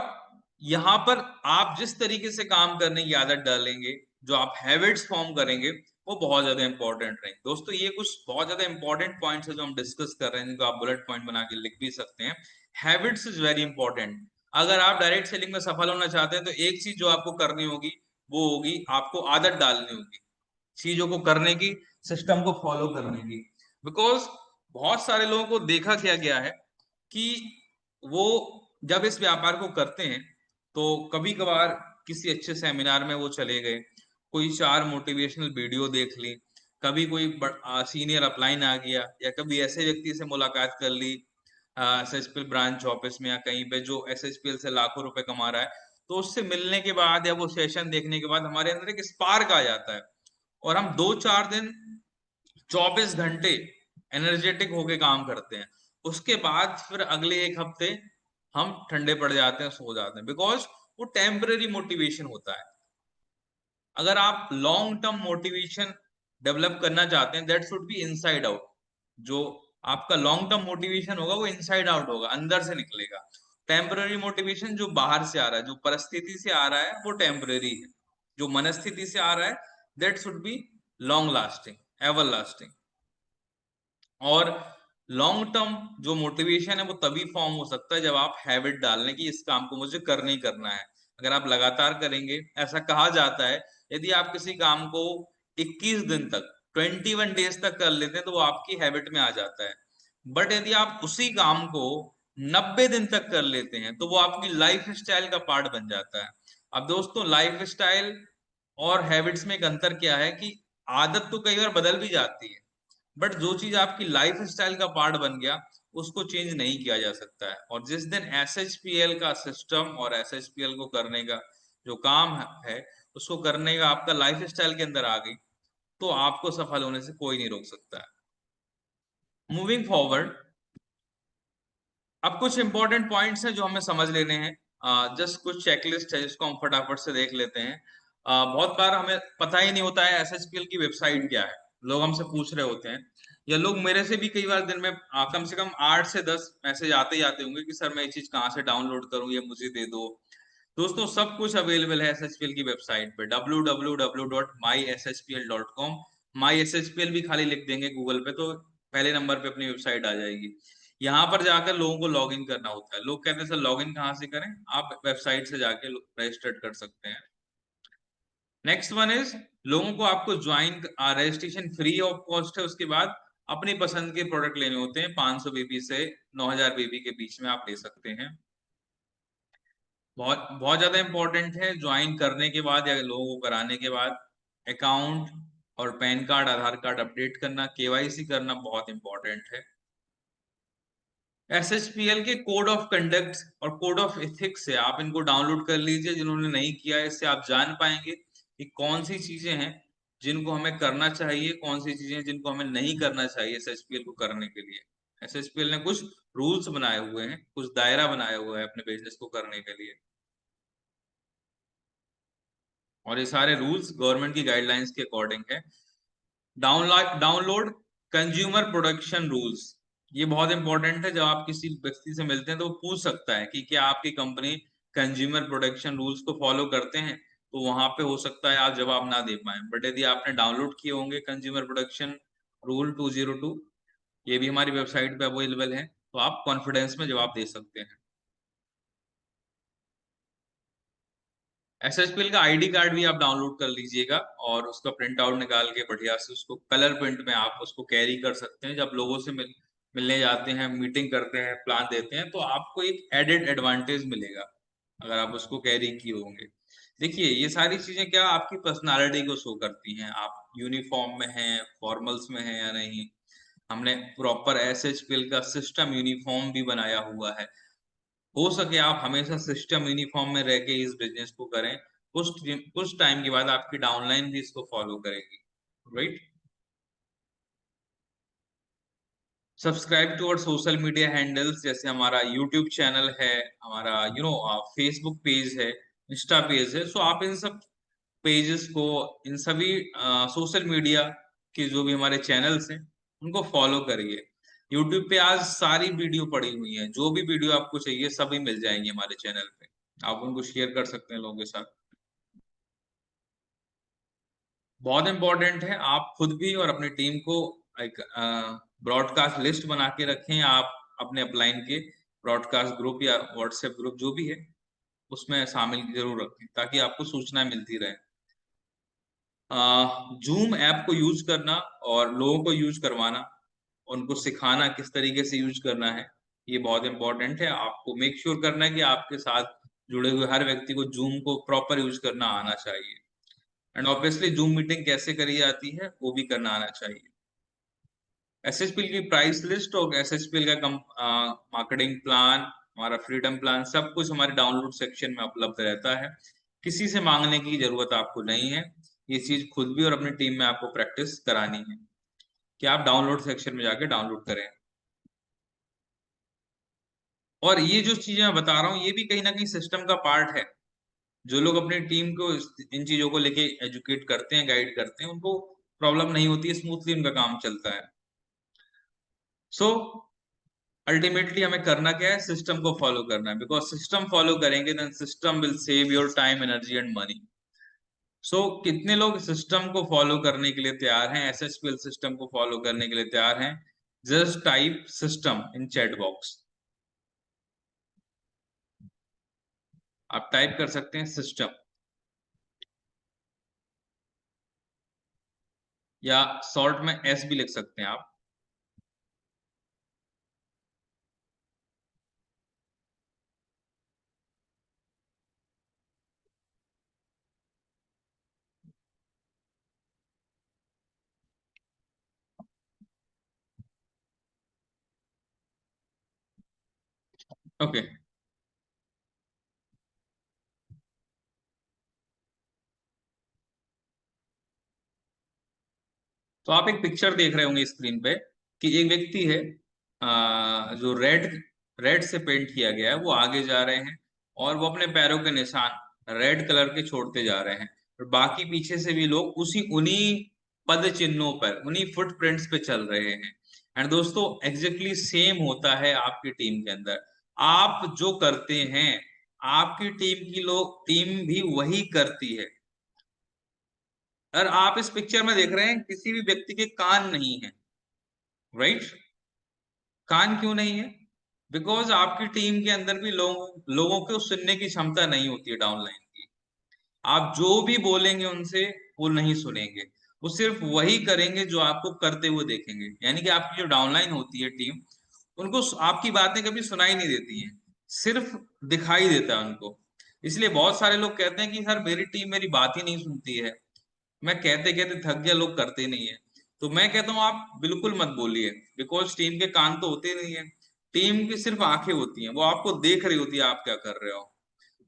यहाँ पर आप जिस तरीके से काम करने की आदत डालेंगे, जो आप हैबिट्स फॉर्म करेंगे, वो बहुत ज्यादा इंपॉर्टेंट रहेंगे। दोस्तों ये कुछ बहुत ज्यादा इंपॉर्टेंट पॉइंट्स है जो हम डिस्कस कर रहे हैं, जिनको आप बुलेट पॉइंट बना के लिख भी सकते हैं। Habits is very important. अगर आप डायरेक्ट सेलिंग में सफल होना चाहते हैं तो एक चीज जो आपको करनी होगी वो होगी आपको आदत डालनी होगी चीजों को करने की, सिस्टम को फॉलो करने की। बिकॉज बहुत सारे लोगों को देखा क्या गया है कि वो जब इस व्यापार को करते हैं तो कभी कभार किसी अच्छे सेमिनार में वो चले गए, कोई 4 मोटिवेशनल वीडियो देख ली, कभी कोई सीनियर अपलाइन आ गया, या कभी ऐसे व्यक्ति से मुलाकात कर ली एसएचपीएल ब्रांच ऑफिस में या कहीं पे जो एसएचपीएल से लाखों रुपए कमा रहा है, तो उससे मिलने के बाद या वो सेशन देखने के बाद हमारे अंदर एक स्पार्क आ जाता है और हम 2-4 दिन 24 घंटे एनर्जेटिक होके काम करते हैं। उसके बाद फिर अगले एक हफ्ते हम ठंडे पड़ जाते हैं, सो जाते हैं, बिकॉज वो टेम्पररी मोटिवेशन होता है। अगर आप लॉन्ग टर्म मोटिवेशन डेवलप करना चाहते हैं, that should be inside out. जो आपका लॉन्ग टर्म मोटिवेशन होगा वो इनसाइड आउट होगा, अंदर से निकलेगा। टेम्पररी मोटिवेशन जो बाहर से आ रहा है, जो परिस्थिति से आ रहा है, वो टेम्पररी है। जो मनस्थिति से आ रहा है, that should B long lasting, ever lasting. और लॉन्ग टर्म जो मोटिवेशन है वो तभी फॉर्म हो सकता है जब आप हैबिट डाल लें कि इस काम को मुझे करना ही करना है। अगर आप लगातार करेंगे, ऐसा कहा जाता है यदि आप किसी काम को 21 दिन तक, 21 डेज तक कर लेते हैं तो वो आपकी हैबिट में आ जाता है। बट यदि आप उसी काम को 90 दिन तक कर लेते हैं तो वो आपकी लाइफ स्टाइल का पार्ट बन जाता है। अब दोस्तों लाइफ स्टाइल और हैबिट्स में एक अंतर क्या है कि आदत तो कई बार बदल भी जाती है, बट जो चीज आपकी लाइफ स्टाइल का पार्ट बन गया उसको चेंज नहीं किया जा सकता है। और जिस दिन एसएचपीएल का सिस्टम और एसएचपीएल को करने का जो काम है उसको करने का आपका लाइफ स्टाइल के अंदर आ गई, तो आपको सफल होने से कोई नहीं रोक सकता है। मूविंग फॉरवर्ड, अब कुछ इंपॉर्टेंट पॉइंट्स हैं जो हमें समझ लेने हैं। जस्ट कुछ चेकलिस्ट है जिसको हम फटाफट से देख लेते हैं। बहुत बार हमें पता ही नहीं होता है एसएचपीएल की वेबसाइट क्या है, लोग हमसे पूछ रहे होते हैं, या लोग मेरे से भी कई बार दिन में कम से कम 8 से 10 मैसेज आते ही आते होंगे कि सर मैं ये चीज कहाँ से डाउनलोड करूँ, ये मुझे दे दो। दोस्तों सब कुछ अवेलेबल है एसएचपीएल की वेबसाइट पे www.myshpl.com। माई एसएचपीएल भी खाली लिख देंगे गूगल पे तो पहले नंबर पे अपनी वेबसाइट आ जाएगी। यहाँ पर जाकर लोगों को लॉग इन करना होता है। लोग कहते हैं सर लॉग इन कहाँ से करें, आप वेबसाइट से जाके रजिस्टर्ड कर सकते हैं। नेक्स्ट वन इज, लोगों को आपको join registration free of cost है, उसके बाद अपनी पसंद के प्रोडक्ट लेने होते हैं। 500 बीबी से 9000 बीबी के बीच में आप ले सकते हैं। बहुत बहुत ज्यादा इंपॉर्टेंट है ज्वाइन करने के बाद या लोगों को कराने के बाद अकाउंट और पैन कार्ड आधार कार्ड अपडेट करना, केवाईसी करना बहुत इंपॉर्टेंट है। एसएचपीएल के कोड ऑफ कंडक्ट और कोड ऑफ एथिक्स है, आप इनको डाउनलोड कर लीजिए जिन्होंने नहीं किया है। इससे आप जान पाएंगे कि कौन सी चीजें हैं जिनको हमें करना चाहिए, कौन सी चीजें जिनको हमें नहीं करना चाहिए एसएचपीएल को करने के लिए। एसएचपीएल ने कुछ रूल्स बनाए हुए हैं, कुछ दायरा बनाया हुआ है अपने बिजनेस को करने के लिए, और ये सारे रूल्स गवर्नमेंट की गाइडलाइंस के अकॉर्डिंग है। डाउनलोड कंज्यूमर प्रोडक्शन रूल्स, ये बहुत इंपॉर्टेंट है। जब आप किसी व्यक्ति से मिलते हैं तो वो पूछ सकता है कि क्या आपकी कंपनी कंज्यूमर प्रोडक्शन रूल्स को फॉलो करते हैं, तो वहां पे हो सकता है आप जवाब ना दे पाए। बट यदि आपने डाउनलोड किए होंगे कंज्यूमर प्रोडक्शन रूल 202, ये भी हमारी वेबसाइट पे अवेलेबल है, तो आप कॉन्फिडेंस में जवाब दे सकते हैं। एसएचपीएल का आईडी कार्ड भी आप डाउनलोड कर लीजिएगा और उसका प्रिंट आउट निकाल के बढ़िया से उसको कलर प्रिंट में आप उसको कैरी कर सकते हैं। जब लोगों से मिलने जाते हैं, मीटिंग करते हैं, प्लान देते हैं, तो आपको एक एडेड एडवांटेज मिलेगा अगर आप उसको कैरी किए होंगे। देखिए, ये सारी चीजें क्या आपकी पर्सनालिटी को शो करती हैं। आप यूनिफॉर्म में हैं, फॉर्मल्स में हैं या नहीं। हमने प्रॉपर एसएचपीएल का सिस्टम यूनिफॉर्म भी बनाया हुआ है। हो सके आप हमेशा सिस्टम यूनिफॉर्म में रह के इस बिजनेस को करें, कुछ टाइम के बाद आपकी डाउनलाइन भी इसको फॉलो करेगी, right. Subscribe to our social media handles, जैसे हमारा यूट्यूब चैनल है, हमारा फेसबुक पेज है, इंस्टा पेज है। सो आप इन सब पेजेस को, इन सभी सोशल मीडिया के जो भी हमारे चैनल्स हैं उनको फॉलो करिए। यूट्यूब पे आज सारी वीडियो पड़ी हुई है, जो भी वीडियो आपको चाहिए सभी मिल जाएंगे हमारे चैनल पे। आप उनको शेयर कर सकते हैं लोगों के साथ। बहुत इंपॉर्टेंट है, आप खुद भी और अपनी टीम को एक ब्रॉडकास्ट लिस्ट बना के रखें। आप अपने अपलाइन के ब्रॉडकास्ट ग्रुप या व्हाट्सएप ग्रुप जो भी है उसमें शामिल जरूर रखें, ताकि आपको सूचना मिलती रहे। जूम ऐप को यूज करना और लोगों को यूज करवाना, उनको सिखाना किस तरीके से यूज करना है, ये बहुत इंपॉर्टेंट है। आपको मेक श्योर करना है कि आपके साथ जुड़े हुए हर व्यक्ति को जूम को प्रॉपर यूज करना आना चाहिए। एंड ऑब्वियसली जूम मीटिंग कैसे करी जाती है वो भी करना आना चाहिए। एसएचपीएल की प्राइस लिस्ट और एसएचपीएल का मार्केटिंग प्लान, हमारा फ्रीडम प्लान, सब कुछ हमारे डाउनलोड सेक्शन में उपलब्ध रहता है। किसी से मांगने की जरूरत आपको नहीं है। ये चीज खुद भी और अपनी टीम में आपको प्रैक्टिस करानी है कि आप डाउनलोड सेक्शन में जाके डाउनलोड करें। और ये जो चीजें मैं बता रहा हूँ ये भी कहीं ना कहीं सिस्टम का पार्ट है। जो लोग अपनी टीम को इन चीजों को लेके एजुकेट करते हैं, गाइड करते हैं, उनको प्रॉब्लम नहीं होती है, स्मूथली उनका काम चलता है। सो अल्टीमेटली हमें करना क्या है, सिस्टम को फॉलो करना है। बिकॉज सिस्टम फॉलो करेंगे then system will save your time, energy and money. So कितने लोग सिस्टम को फॉलो करने के लिए तैयार हैं, एसएचपीएल सिस्टम को फॉलो करने के लिए तैयार हैं? Just type system in chat box. आप टाइप कर सकते हैं सिस्टम, या शॉर्ट में एस भी लिख सकते हैं आप। ओके, तो आप एक पिक्चर देख रहे होंगे स्क्रीन पे कि एक व्यक्ति है, जो रेड रेड से पेंट किया गया है, वो आगे जा रहे हैं और वो अपने पैरों के निशान रेड कलर के छोड़ते जा रहे हैं। और बाकी पीछे से भी लोग उसी उन्हीं पद चिन्हों पर, उन्हीं फुटप्रिंट्स पे चल रहे हैं। एंड दोस्तों, एग्जैक्टली सेम होता है आपकी टीम के अंदर। आप जो करते हैं आपकी टीम भी वही करती है। और आप इस पिक्चर में देख रहे हैं किसी भी व्यक्ति के कान नहीं है, राइट। कान क्यों नहीं है? बिकॉज आपकी टीम के अंदर भी लोगों को सुनने की क्षमता नहीं होती है डाउनलाइन की। आप जो भी बोलेंगे उनसे वो नहीं सुनेंगे, वो सिर्फ वही करेंगे जो आपको करते हुए देखेंगे। यानी कि आपकी जो डाउनलाइन होती है टीम, उनको आपकी बातें कभी सुनाई नहीं देती हैं, सिर्फ दिखाई देता है उनको। इसलिए बहुत सारे लोग कहते हैं कि सर मेरी टीम मेरी बात ही नहीं सुनती है, मैं कहते कहते थक गया, लोग करते नहीं है। तो मैं कहता हूँ आप बिल्कुल मत बोलिए, बिकॉज टीम के कान तो होते नहीं है। टीम की सिर्फ आंखें होती हैं, वो आपको देख रही होती है आप क्या कर रहे हो।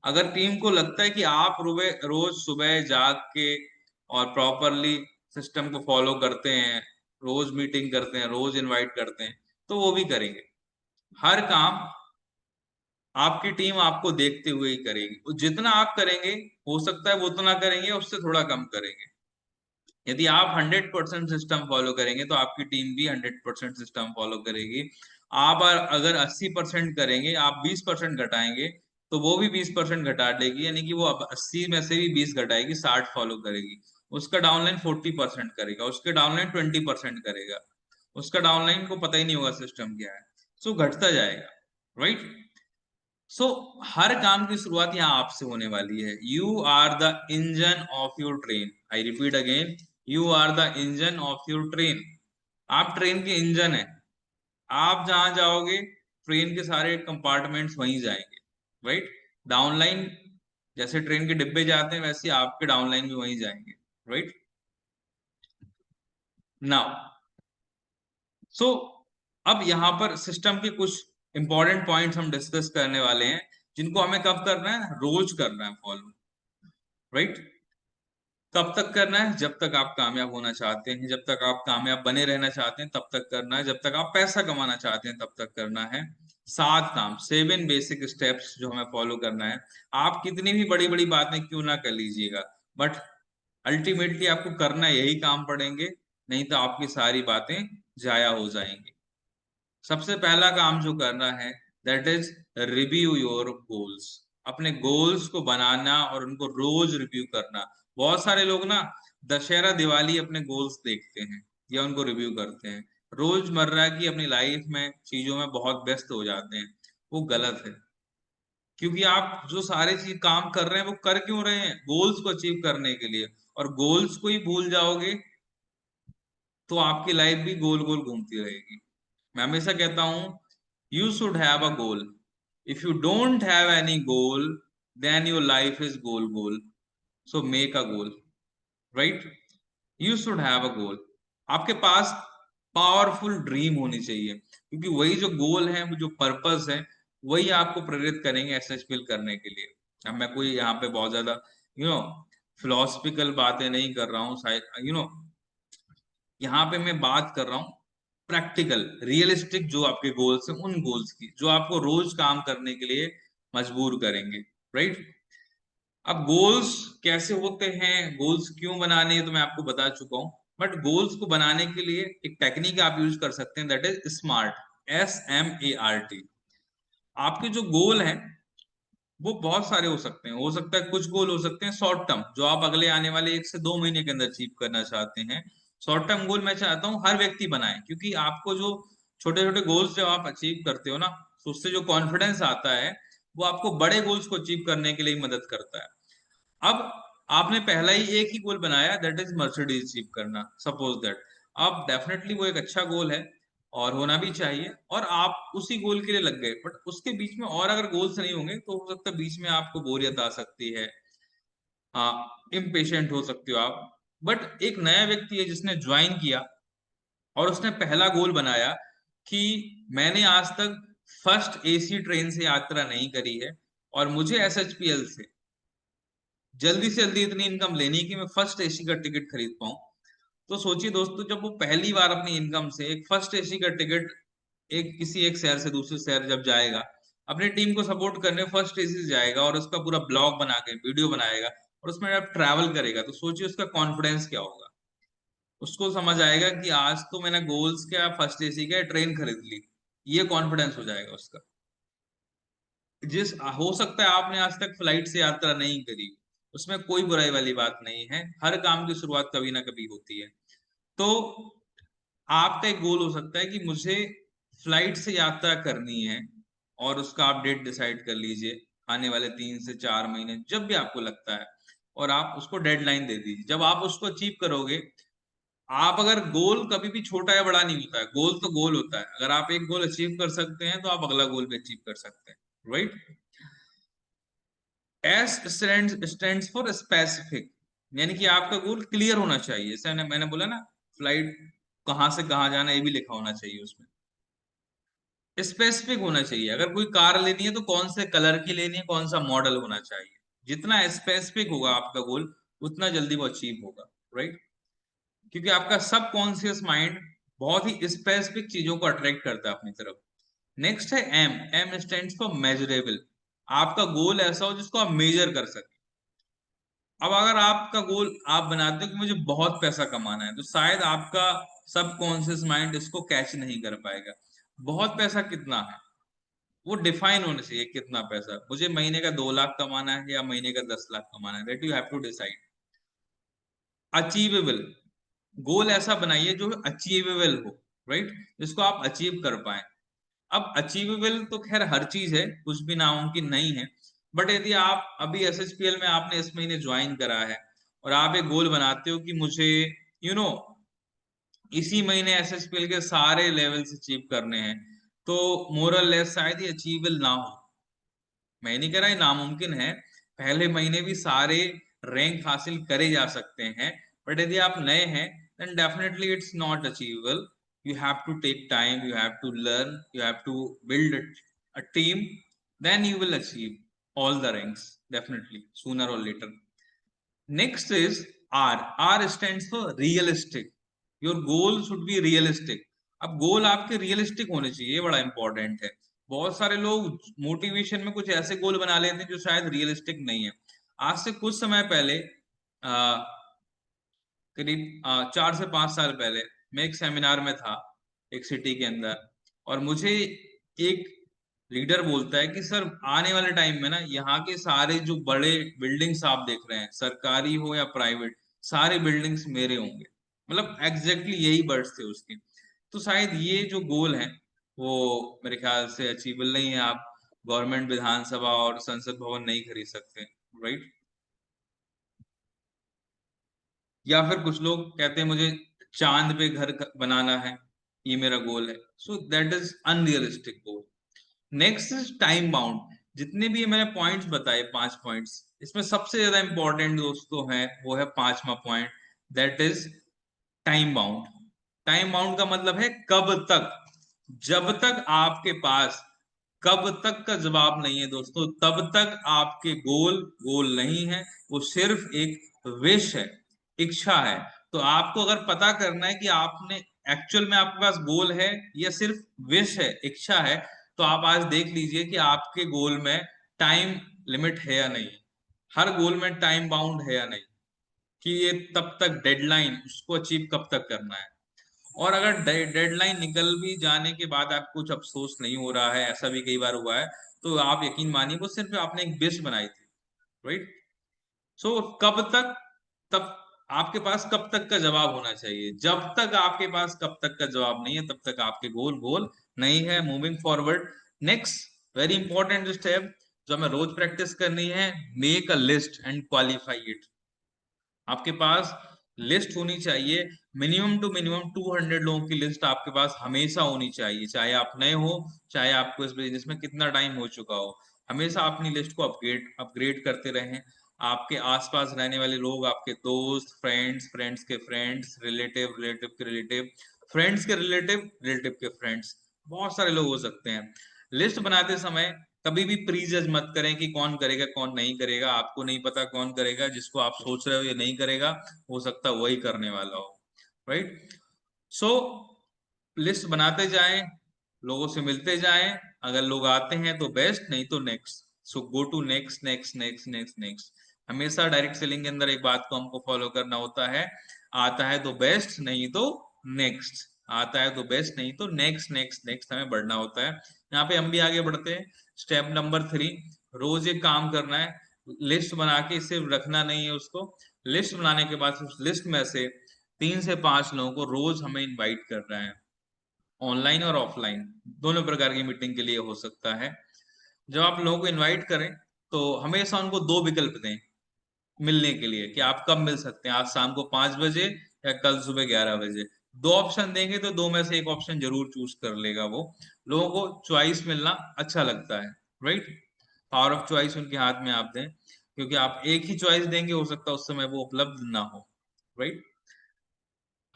अगर टीम को लगता है कि आप रोज सुबह जाग के और प्रॉपरली सिस्टम को फॉलो करते हैं, रोज मीटिंग करते हैं, रोज इनवाइट करते हैं, तो वो भी करेंगे। हर काम आपकी टीम आपको देखते हुए ही करेगी। वो जितना आप करेंगे, हो सकता है वो उतना करेंगे, उससे थोड़ा कम करेंगे। यदि आप 100% सिस्टम फॉलो करेंगे तो आपकी टीम भी 100% सिस्टम फॉलो करेगी। आप अगर 80% करेंगे, आप 20% घटाएंगे, तो वो भी 20% घटा देगी। यानी कि वो अब 80 में से भी 20 घटाएगी, 60 फॉलो करेगी। उसका डाउनलाइन 40% करेगा, उसके डाउनलाइन 20% करेगा, उसका डाउनलाइन को पता ही नहीं होगा सिस्टम क्या है। सो घटता जाएगा, राइट। सो हर काम की शुरुआत यहाँ आपसे होने वाली है। You are the engine of your train. I repeat again, you are the engine of your train. आप ट्रेन के इंजन है। आप जहां जाओगे ट्रेन के सारे कंपार्टमेंट्स वहीं जाएंगे, राइट। डाउनलाइन, जैसे ट्रेन के डिब्बे जाते हैं वैसे आपके डाउनलाइन भी वहीं जाएंगे, राइट। नाउ सो अब यहाँ पर सिस्टम के कुछ इंपॉर्टेंट पॉइंट्स हम डिस्कस करने वाले हैं, जिनको हमें कब करना है, रोज करना है फॉलो, राइट। कब तक करना है, जब तक आप कामयाब होना चाहते हैं, जब तक आप कामयाब बने रहना चाहते हैं तब तक करना है, जब तक आप पैसा कमाना चाहते हैं तब तक करना है। 7 काम, 7 बेसिक स्टेप्स जो हमें फॉलो करना है। आप कितनी भी बड़ी बड़ी बातें क्यों ना कर लीजिएगा, बट अल्टीमेटली आपको करना यही काम पड़ेंगे, नहीं तो आपकी सारी बातें जाया हो जाएंगी। सबसे पहला काम जो करना है, that is review your goals. अपने गोल्स को बनाना और उनको रोज रिव्यू करना। बहुत सारे लोग ना दशहरा दिवाली अपने गोल्स देखते हैं या उनको रिव्यू करते हैं, रोजमर्रा की अपनी लाइफ में चीजों में बहुत व्यस्त हो जाते हैं। वो गलत है, क्योंकि आप जो सारे चीज काम कर रहे हैं वो कर क्यों रहे हैं, गोल्स को अचीव करने के लिए। और गोल्स को ही भूल जाओगे तो आपकी लाइफ भी गोल गोल घूमती रहेगी। मैं हमेशा कहता हूं, you should have a goal. If you don't have any goal, then your life is goal goal. So make a goal, right. You should have a goal. आपके पास पावरफुल ड्रीम होनी चाहिए, क्योंकि वही जो गोल है, वो जो पर्पस है, वही आपको प्रेरित करेंगे एसएचपीएल करने के लिए। अब मैं कोई यहाँ पे बहुत ज्यादा यू नो फिलोसफिकल बातें नहीं कर रहा हूँ, शायद यहाँ पे मैं बात कर रहा हूँ प्रैक्टिकल रियलिस्टिक, जो आपके गोल्स हैं उन गोल्स की, जो आपको रोज काम करने के लिए मजबूर करेंगे, राइट। अब गोल्स कैसे होते हैं, गोल्स क्यों बनाने हैं, तो मैं आपको बता चुका हूं। बट गोल्स को बनाने के लिए एक टेक्निक आप यूज कर सकते हैं, दैट इज स्मार्ट। SMART। आपके जो गोल हैं वो बहुत सारे हो सकते हैं। हो सकता है कुछ गोल हो सकते हैं शॉर्ट टर्म, जो आप अगले आने वाले 1 से 2 महीने के अंदर अचीव करना चाहते हैं। शॉर्ट टर्म गोल मैं चाहता हूँ हर व्यक्ति बनाए, क्योंकि आपको जो छोटे छोटे गोल्स जब आप अचीव करते हो ना, तो उससे जो कॉन्फिडेंस आता है वो आपको बड़े गोल्स को अचीव करने के लिए मदद करता है। अब आपने पहला ही एक ही गोल बनाया, दैट इज मर्सिडीज अचीव करना, सपोज दैट। अब डेफिनेटली वो एक अच्छा गोल है और होना भी चाहिए, और आप उसी गोल के लिए लग गए, बट उसके बीच में और अगर गोल्स नहीं होंगे तो हो सकता है बीच में आपको बोरियत आ सकती है, इम्पेशेंट हो सकते हो आप। बट एक नया व्यक्ति है जिसने ज्वाइन किया और उसने पहला गोल बनाया कि मैंने आज तक फर्स्ट एसी ट्रेन से यात्रा नहीं करी है, और मुझे एसएचपीएल से जल्दी से जल्दी इतनी इनकम लेनी है कि मैं फर्स्ट एसी का टिकट खरीद पाऊं। तो सोचिए दोस्तों, जब वो पहली बार अपनी इनकम से एक फर्स्ट एसी का टिकट एक किसी एक शहर से दूसरे शहर जब जाएगा, अपनी टीम को सपोर्ट करने फर्स्ट एसी से जाएगा और उसका पूरा ब्लॉग बना के वीडियो बनाएगा और उसमें जब ट्रैवल करेगा, तो सोचिए उसका कॉन्फिडेंस क्या होगा। उसको समझ आएगा कि आज तो मैंने गोल्स क्या फर्स्ट एसी का ट्रेन खरीद ली। ये कॉन्फिडेंस हो जाएगा उसका। जिस हो सकता है आपने आज तक फ्लाइट से यात्रा नहीं करी, उसमें कोई बुराई वाली बात नहीं है, हर काम की शुरुआत कभी ना कभी होती है। तो आपका एक गोल हो सकता है कि मुझे फ्लाइट से यात्रा करनी है, और उसका आप डेट डिसाइड कर लीजिए, आने वाले 3 से 4 महीने जब भी आपको लगता है, और आप उसको डेडलाइन दे दीजिए। जब आप उसको अचीव करोगे, आप अगर गोल कभी भी छोटा या बड़ा नहीं होता है, गोल तो गोल होता है। अगर आप एक गोल अचीव कर सकते हैं तो आप अगला गोल भी अचीव कर सकते हैं, right. S stands for specific, यानी कि आपका गोल क्लियर होना चाहिए। जैसे मैंने बोला ना, फ्लाइट कहाँ से कहाँ जाना ये भी लिखा होना चाहिए उसमें। स्पेसिफिक होना चाहिए, अगर कोई कार लेनी है तो कौन से कलर की लेनी है, कौन सा मॉडल होना चाहिए। जितना स्पेसिफिक होगा आपका गोल, उतना जल्दी वो अचीव होगा, राइट। क्योंकि आपका सब कॉन्शियस माइंड बहुत ही स्पेसिफिक चीजों को अट्रैक्ट करता है अपनी तरफ। नेक्स्ट है M. M stands for measurable. आपका गोल ऐसा हो जिसको आप मेजर कर सके। अब अगर आपका गोल आप बनाते हो कि मुझे बहुत पैसा कमाना है, तो शायद आपका सबकॉन्शियस माइंड इसको कैच नहीं कर पाएगा। बहुत पैसा कितना है वो डिफाइन होना चाहिए, कितना पैसा मुझे महीने का 2 लाख कमाना है या महीने का 10 लाख कमाना है, that you have to decide. Achievable, goal ऐसा बनाइए जो अचीवेबल हो, राइट, जिसको आप अचीव कर पाए। अब अचीवेबल तो खैर हर चीज है, कुछ भी नामुमकिन नहीं है, बट यदि आप अभी एसएचपीएल में आपने इस महीने ज्वाइन करा है और आप एक गोल बनाते हो कि मुझे यू नो इसी महीने एसएचपीएल के सारे लेवल्स अचीव करने हैं, तो मोरल लेस शायद ये अचीवेबल ना हो। मैं नहीं कह रहा ये नामुमकिन है, पहले महीने भी सारे रैंक हासिल करे जा सकते हैं, बट यदि आप नए हैं then definitely it's not achievable. You have to take time, you have to learn, you have to build a team, then you will achieve all the ranks definitely sooner or later. Next is R. R stands for realistic. Your goal should be realistic. अब गोल आपके realistic होने चाहिए, ये बड़ा important है। बहुत सारे लोग मोटिवेशन में कुछ ऐसे गोल बना लेते हैं जो शायद रियलिस्टिक नहीं है। आज से कुछ समय पहले करीब 4 से 5 साल पहले मैं एक सेमिनार में था एक सिटी के अंदर, और मुझे एक लीडर बोलता है कि सर आने वाले टाइम में ना यहाँ के सारे जो बड़े बिल्डिंग्स आप देख रहे हैं, सरकारी हो या प्राइवेट, सारे बिल्डिंग्स मेरे होंगे। मतलब एग्जैक्टली यही वर्ड्स थे उसके। तो शायद ये जो गोल है वो मेरे ख्याल से अचीवेबल नहीं है। आप गवर्नमेंट विधानसभा और संसद भवन नहीं खरीद सकते, राइट? या फिर कुछ लोग कहते हैं मुझे चांद पे घर बनाना है, ये मेरा गोल है। So that is unrealistic goal. Next is time bound. जितने भी मैंने पॉइंट्स बताए, 5 पॉइंट्स, इसमें सबसे ज्यादा इंपॉर्टेंट दोस्तों है वो है 5वां point, that is time bound. Time bound का मतलब है कब तक। जब तक आपके पास कब तक का जवाब नहीं है दोस्तों, तब तक आपके गोल गोल नहीं है, वो सिर्फ एक विश है, इच्छा है। तो आपको अगर पता करना है कि आपने एक्चुअल में आपके पास गोल है या सिर्फ विश है, इच्छा है, तो आप आज देख लीजिए कि आपके गोल में टाइम लिमिट है या नहीं, हर गोल में टाइम बाउंड है या नहीं, कि ये तब तक डेडलाइन उसको अचीव कब तक करना है। और अगर डेडलाइन निकल भी जाने के बाद आपको कुछ अफसोस नहीं हो रहा है, ऐसा भी कई बार हुआ है, तो आप यकीन मानिए वो सिर्फ आपने एक विश बनाई थी, राइट? सो कब तक, तब आपके पास कब तक का जवाब होना चाहिए। जब तक आपके पास कब तक का जवाब नहीं है, तब तक आपके गोल गोल नहीं है। Moving forward, next very important step जो हमें रोज प्रैक्टिस करनी है, make a list and qualify it. आपके पास लिस्ट होनी चाहिए, मिनिमम टू मिनिमम 200 लोगों की लिस्ट आपके पास हमेशा होनी चाहिए, चाहे आप नए हो, चाहे आपको इस बिजनेस में कितना टाइम हो चुका हो। हमेशा अपनी लिस्ट को अपग्रेड अपग्रेड करते रहें। आपके आसपास रहने वाले लोग, आपके दोस्त, फ्रेंड्स, फ्रेंड्स के फ्रेंड्स, रिलेटिव, रिलेटिव के रिलेटिव, फ्रेंड्स के रिलेटिव, रिलेटिव के फ्रेंड्स, बहुत सारे लोग हो सकते हैं। लिस्ट बनाते समय कभी भी प्रीजज मत करें कि कौन करेगा कौन नहीं करेगा। आपको नहीं पता कौन करेगा, जिसको आप सोच रहे हो ये नहीं करेगा, हो सकता है वही करने वाला हो, राइट? सो लिस्ट बनाते जाएं, लोगों से मिलते जाएं, अगर लोग आते हैं तो बेस्ट, नहीं तो next. So go to next next next next next. हमेशा डायरेक्ट सेलिंग के अंदर एक बात को हमको फॉलो करना होता है, आता है तो बेस्ट, नहीं तो नेक्स्ट। आता है तो बेस्ट, नहीं तो नेक्स्ट नेक्स्ट नेक्स्ट, हमें बढ़ना होता है। यहाँ पे हम भी आगे बढ़ते हैं। स्टेप नंबर 3, रोज एक काम करना है, लिस्ट बना के सिर्फ रखना नहीं है उसको। लिस्ट बनाने के बाद उस लिस्ट में से 3 से 5 लोगों को रोज हमें इनवाइट करना है, ऑनलाइन और ऑफलाइन दोनों प्रकार की मीटिंग के लिए हो सकता है। जब आप लोगों को इनवाइट करें तो हमेशा उनको 2 विकल्प दें मिलने के लिए, कि आप कब मिल सकते हैं, आज शाम को 5 बजे या कल सुबह 11 बजे। 2 ऑप्शन देंगे तो दो में से एक ऑप्शन जरूर चूज कर लेगा वो। लोगों को चॉइस मिलना अच्छा लगता है, राइट? पावर ऑफ चॉइस उनके हाथ में आप दें, क्योंकि आप एक ही चॉइस देंगे, हो सकता है उस समय वो उपलब्ध ना हो, राइट?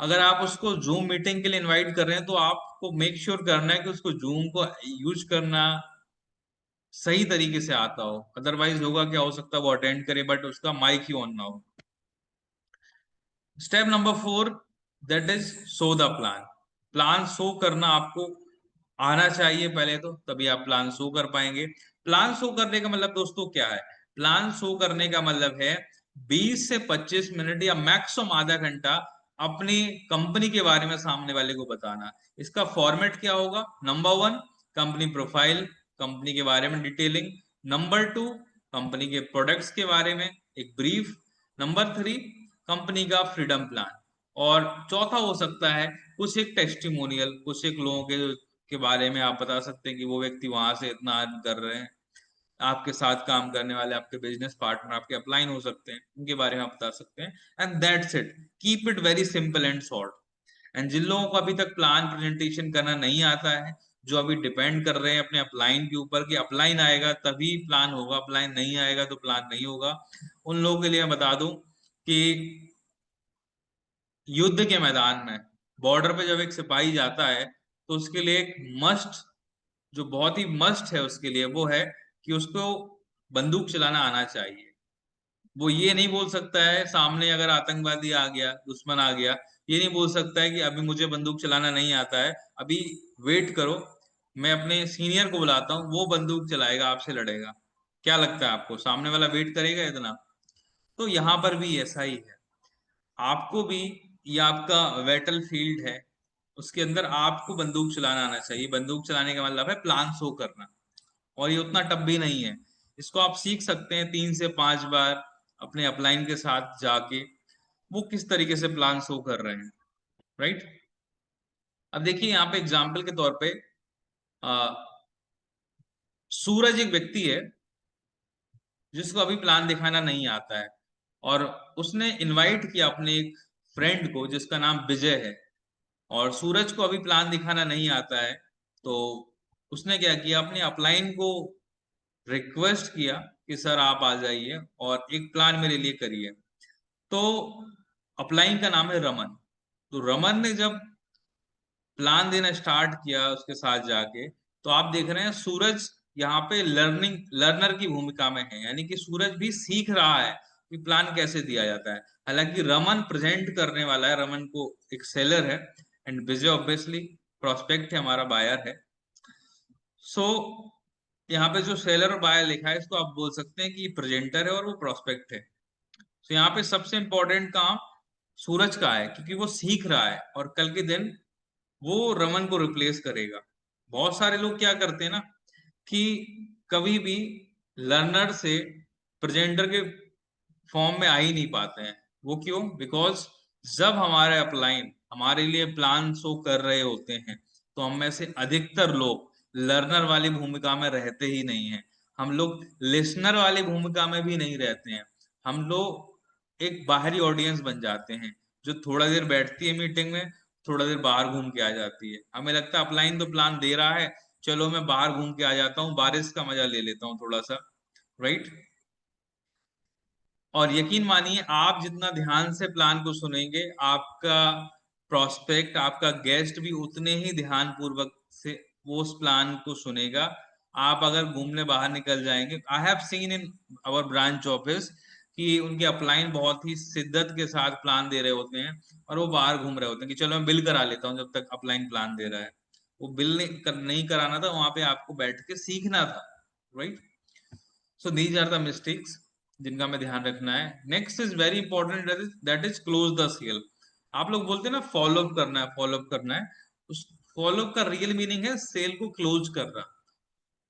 अगर आप उसको जूम मीटिंग के लिए इनवाइट कर रहे हैं तो आपको मेक श्योर करना है कि उसको जूम को यूज करना सही तरीके से आता हो। अदरवाइज होगा क्या, हो सकता है वो अटेंड करे बट उसका माइक ही ऑन ना हो। Step number 4, that is show the plan. Plan show करना आपको आना चाहिए पहले तो, तभी आप प्लान शो कर पाएंगे। प्लान शो करने का मतलब दोस्तों क्या है? प्लान शो करने का मतलब है 20 से 25 मिनट या मैक्सिमम आधा घंटा अपनी कंपनी के बारे में सामने वाले को बताना। इसका फॉर्मेट क्या होगा? नंबर 1, कंपनी प्रोफाइल, कंपनी के बारे में डिटेलिंग। नंबर 2, कंपनी के प्रोडक्ट्स के बारे में एक ब्रीफ। नंबर 3, कंपनी का फ्रीडम प्लान। और चौथा हो सकता है कुछ एक टेस्टिमोनियल, कुछ एक लोगों उसके बारे में आप बता सकते हैं कि वो व्यक्ति वहां से इतना अर्न कर रहे हैं, आपके साथ काम करने वाले आपके बिजनेस पार्टनर आपके अपलाइन हो सकते हैं, उनके बारे में आप बता सकते हैं। And that's it, keep it very simple and short. And जिन लोगों को अभी तक प्लान प्रेजेंटेशन करना नहीं आता है, जो अभी डिपेंड कर रहे हैं अपने अपलाइन के ऊपर कि अपलाइन आएगा तभी प्लान होगा, अपलाइन नहीं आएगा तो प्लान नहीं होगा, उन लोगों के लिए मैं बता दूं कि युद्ध के मैदान में बॉर्डर पे जब एक सिपाही जाता है तो उसके लिए एक मस्ट, जो बहुत ही मस्ट है उसके लिए, वो है कि उसको बंदूक चलाना आना चाहिए। वो ये नहीं बोल सकता है सामने अगर आतंकवादी आ गया, दुश्मन आ गया, ये नहीं बोल सकता है कि अभी मुझे बंदूक चलाना नहीं आता है, अभी वेट करो, मैं अपने सीनियर को बुलाता हूँ, वो बंदूक चलाएगा, आपसे लड़ेगा। क्या लगता है आपको, सामने वाला वेट करेगा इतना? तो यहाँ पर भी ऐसा ही है, आपको भी, ये आपका बैटल फील्ड है, उसके अंदर आपको बंदूक चलाना आना चाहिए। बंदूक चलाने का मतलब है प्लान शो करना, और ये उतना टफ भी नहीं है, इसको आप सीख सकते हैं 3 से 5 बार अपने अपलाइन के साथ जाके, वो किस तरीके से प्लान शो कर रहे हैं, राइट। अब देखिए यहाँ पे एग्जाम्पल के तौर पे आ, सूरज एक व्यक्ति है जिसको अभी प्लान दिखाना नहीं आता है, और उसने इनवाइट किया अपने एक फ्रेंड को जिसका नाम विजय है, और सूरज को अभी प्लान दिखाना नहीं आता है, तो उसने क्या किया, अपने अपलाइन को रिक्वेस्ट किया कि सर आप आ जाइए और एक प्लान मेरे लिए करिए। तो अपलाइन का नाम है रमन। तो रमन ने जब प्लान देना स्टार्ट किया उसके साथ जाके, तो आप देख रहे हैं सूरज यहाँ पे लर्नर की भूमिका में है, यानी कि सूरज भी सीख रहा है कि प्लान कैसे दिया जाता है। हालांकि रमन प्रेजेंट करने वाला है, रमन को एक सेलर है, एंड विजय ऑब्वियसली प्रोस्पेक्ट है, हमारा बायर है। सो यहाँ पे जो सेलर और बायर लिखा है, इसको आप बोल सकते हैं कि प्रेजेंटर है और वो प्रोस्पेक्ट है। तो यहाँ पे सबसे इंपॉर्टेंट काम सूरज का है, क्योंकि वो सीख रहा है और कल के दिन वो रमन को रिप्लेस करेगा। बहुत सारे लोग क्या करते हैं ना, कि कभी भी लर्नर से प्रेजेंटर के फॉर्म में आ ही नहीं पाते हैं। वो क्यों? बिकॉज जब हमारे अपलाइन हमारे लिए प्लान शो कर रहे होते हैं, तो हम में से अधिकतर लोग लर्नर वाली भूमिका में रहते ही नहीं है, हम लोग लिसनर वाली भूमिका में भी नहीं रहते हैं, हम लोग एक बाहरी ऑडियंस बन जाते हैं, जो थोड़ा देर बैठती है मीटिंग में, थोड़ा देर बाहर घूम के आ जाती है। हमें लगता है अपलाइन तो प्लान दे रहा है, चलो मैं बाहर घूम के आ जाता हूँ, बारिश का मजा ले लेता हूँ थोड़ा सा, राइट। और यकीन मानिए, आप जितना ध्यान से प्लान को सुनेंगे, आपका प्रोस्पेक्ट, आपका गेस्ट भी उतने ही ध्यान पूर्वक से वो उस प्लान को सुनेगा। आप अगर घूमने बाहर निकल जाएंगे, I have seen in our branch office कि उनके अपलाइन बहुत ही शिद्दत के साथ प्लान दे रहे होते हैं, और वो बाहर घूम रहे होते हैं कि चलो मैं बिल करा लेता हूँ जब तक अपलाइन प्लान दे रहा है। वो बिल नहीं कराना था, वहां पे आपको बैठ के सीखना था, right. So these are the mistakes जिनका हमें ध्यान रखना है। Next is very important, that is close the sale. आप लोग बोलते हैं ना फॉलो अप करना है, फॉलो अप करना है, उस फॉलो अप का रियल मीनिंग है सेल को क्लोज करना।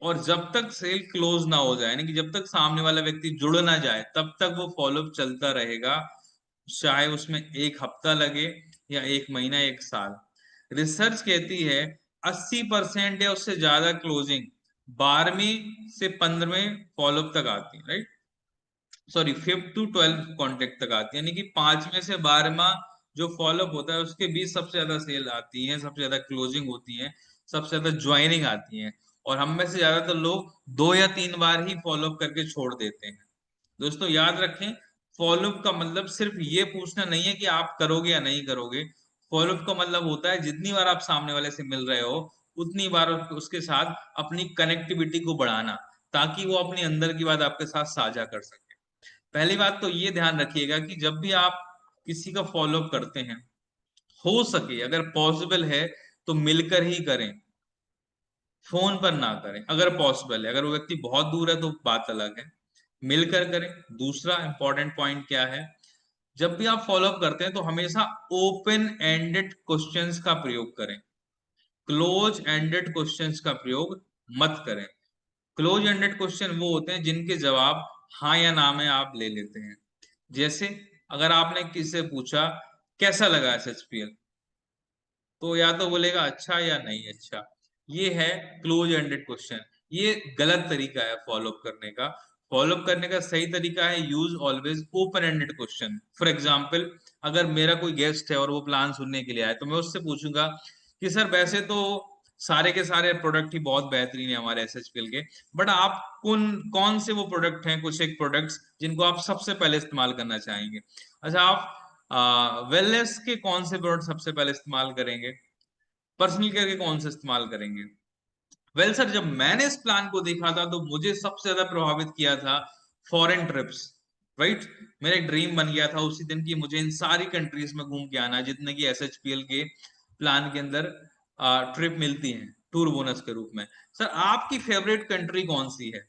और जब तक सेल क्लोज ना हो जाए, यानी कि जब तक सामने वाला व्यक्ति जुड़ ना जाए, तब तक वो फॉलो अप चलता रहेगा, चाहे उसमें 1 हफ्ता लगे या 1 महीना, 1 साल। रिसर्च कहती है 80% या उससे ज्यादा क्लोजिंग 12वीं से 15वें फॉलोअप तक आती है, right. Sorry, 5th to 12th contact तक आती है, यानी कि 5वें से 12वां जो फॉलोअप होता है उसके बीच सबसे ज्यादा सेल आती है, सबसे ज्यादा क्लोजिंग होती है, सबसे ज्यादा ज्वाइनिंग आती है। और हम में से ज्यादातर लोग 2 या 3 बार ही फॉलोअप करके छोड़ देते हैं। दोस्तों याद रखें, फॉलोअप का मतलब सिर्फ ये पूछना नहीं है कि आप करोगे या नहीं करोगे। फॉलोअप का मतलब होता है जितनी बार आप सामने वाले से मिल रहे हो, उतनी बार उसके साथ अपनी कनेक्टिविटी को बढ़ाना, ताकि वो अपने अंदर की बात आपके साथ साझा कर सके। पहली बात तो ये ध्यान रखिएगा कि जब भी आप किसी का फॉलोअप करते हैं, हो सके अगर पॉसिबल है तो मिलकर ही करें, फोन पर ना करें। अगर पॉसिबल है, अगर वो व्यक्ति बहुत दूर है तो बात अलग है, मिलकर करें। दूसरा इंपॉर्टेंट पॉइंट क्या है, जब भी आप फॉलोअप करते हैं तो हमेशा ओपन एंडेड क्वेश्चंस का प्रयोग करें, क्लोज एंडेड क्वेश्चंस का प्रयोग मत करें। क्लोज एंडेड क्वेश्चन वो होते हैं जिनके जवाब हाँ या ना में आप ले लेते हैं। जैसे अगर आपने किसी से पूछा कैसा लगा SHPL, तो या तो बोलेगा अच्छा या नहीं अच्छा। ये है क्लोज एंडेड क्वेश्चन। ये गलत तरीका है फॉलोअप करने का। फॉलोअप करने का सही तरीका है use always open ended question. For example, अगर मेरा कोई गेस्ट है और वो प्लान सुनने के लिए आए, तो मैं उससे पूछूंगा कि सर वैसे तो सारे के सारे प्रोडक्ट ही बहुत बेहतरीन है हमारे एसएचपीएल के, बट आप कौन कौन से वो प्रोडक्ट हैं, कुछ एक प्रोडक्ट्स जिनको आप सबसे पहले इस्तेमाल करना चाहेंगे। अच्छा, आप वेलनेस के कौन से प्रोडक्ट सबसे पहले इस्तेमाल करेंगे, पर्सनल केयर के कौन से इस्तेमाल करेंगे। वेल सर, जब मैंने इस प्लान को देखा था तो मुझे सबसे ज्यादा प्रभावित किया था फॉरेन ट्रिप्स। राइट, मेरा एक ड्रीम बन गया था उसी दिन की मुझे इन सारी कंट्रीज में घूम के आना है जितने की एसएचपीएल के प्लान के अंदर ट्रिप मिलती है टूर बोनस के रूप में। सर आपकी फेवरेट कंट्री कौन सी है।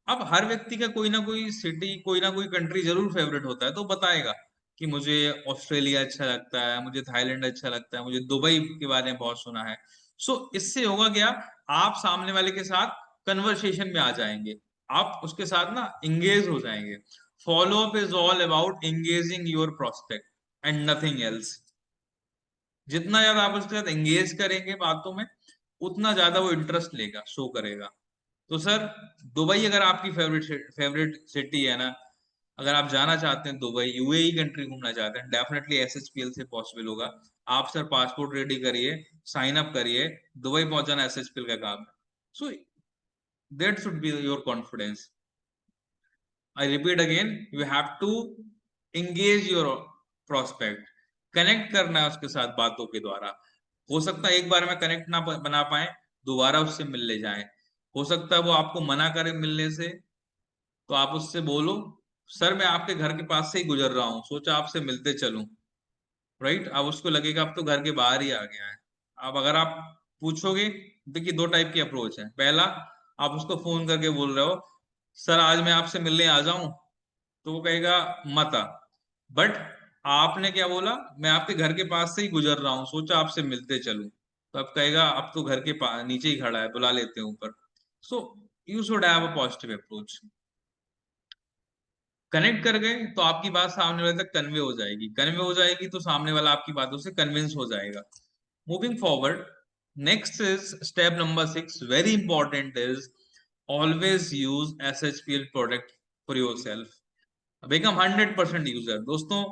अब हर व्यक्ति का कोई ना कोई सिटी, कोई ना कोई कंट्री जरूर फेवरेट होता है, तो बताएगा कि मुझे ऑस्ट्रेलिया अच्छा लगता है, मुझे थाईलैंड अच्छा लगता है, मुझे दुबई के बारे में बहुत सुना है। सो इससे होगा क्या, आप सामने वाले के साथ कन्वर्सेशन में आ जाएंगे, आप उसके साथ ना इंगेज हो जाएंगे। Follow up is all about engaging your prospect and nothing else. जितना ज्यादा आप उसके साथ एंगेज करेंगे बातों में, उतना ज्यादा वो इंटरेस्ट लेगा, शो करेगा। तो सर, दुबई अगर आपकी फेवरेट सिटी है ना, अगर आप जाना चाहते हैं दुबई, यूएई कंट्री घूमना चाहते हैं, डेफिनेटली एसएचपीएल से पॉसिबल होगा। आप सर पासपोर्ट रेडी करिए, साइन अप करिए, दुबई पहुंचाना एसएचपीएल का काम है। So that should be your confidence. I repeat again, you have to engage your prospect, connect करना है उसके साथ बातों के द्वारा। हो सकता है एक बार में कनेक्ट ना बना पाए, दोबारा उससे मिलने जाएं। हो सकता है वो आपको मना करे मिलने से, तो आप उससे बोलो सर मैं आपके घर के पास से ही गुजर रहा हूँ, सोचा आपसे मिलते चलूं। राइट, अब उसको लगेगा अब तो घर के बाहर ही आ गया है। अब अगर आप पूछोगे, देखिए दो टाइप की अप्रोच है। पहला, आप उसको फोन करके बोल रहे हो सर आज मैं आपसे मिलने आ जाऊं, तो वो कहेगा मत आ। बट आपने क्या बोला, मैं आपके घर के पास से ही गुजर रहा हूँ, सोचा आपसे मिलते चलूं, तो अब कहेगा अब तो घर के नीचे ही खड़ा है, बुला लेते हैं ऊपर। So you should have a positive approach. Connect कर गए तो आपकी बात सामने वाले तक कन्वे हो जाएगी, कन्वे हो जाएगी तो सामने वाला आपकी बातों से कन्विंस हो जाएगा। Moving forward, next is step number 6, very important is always use SHPL product for yourself, become 100% user. दोस्तों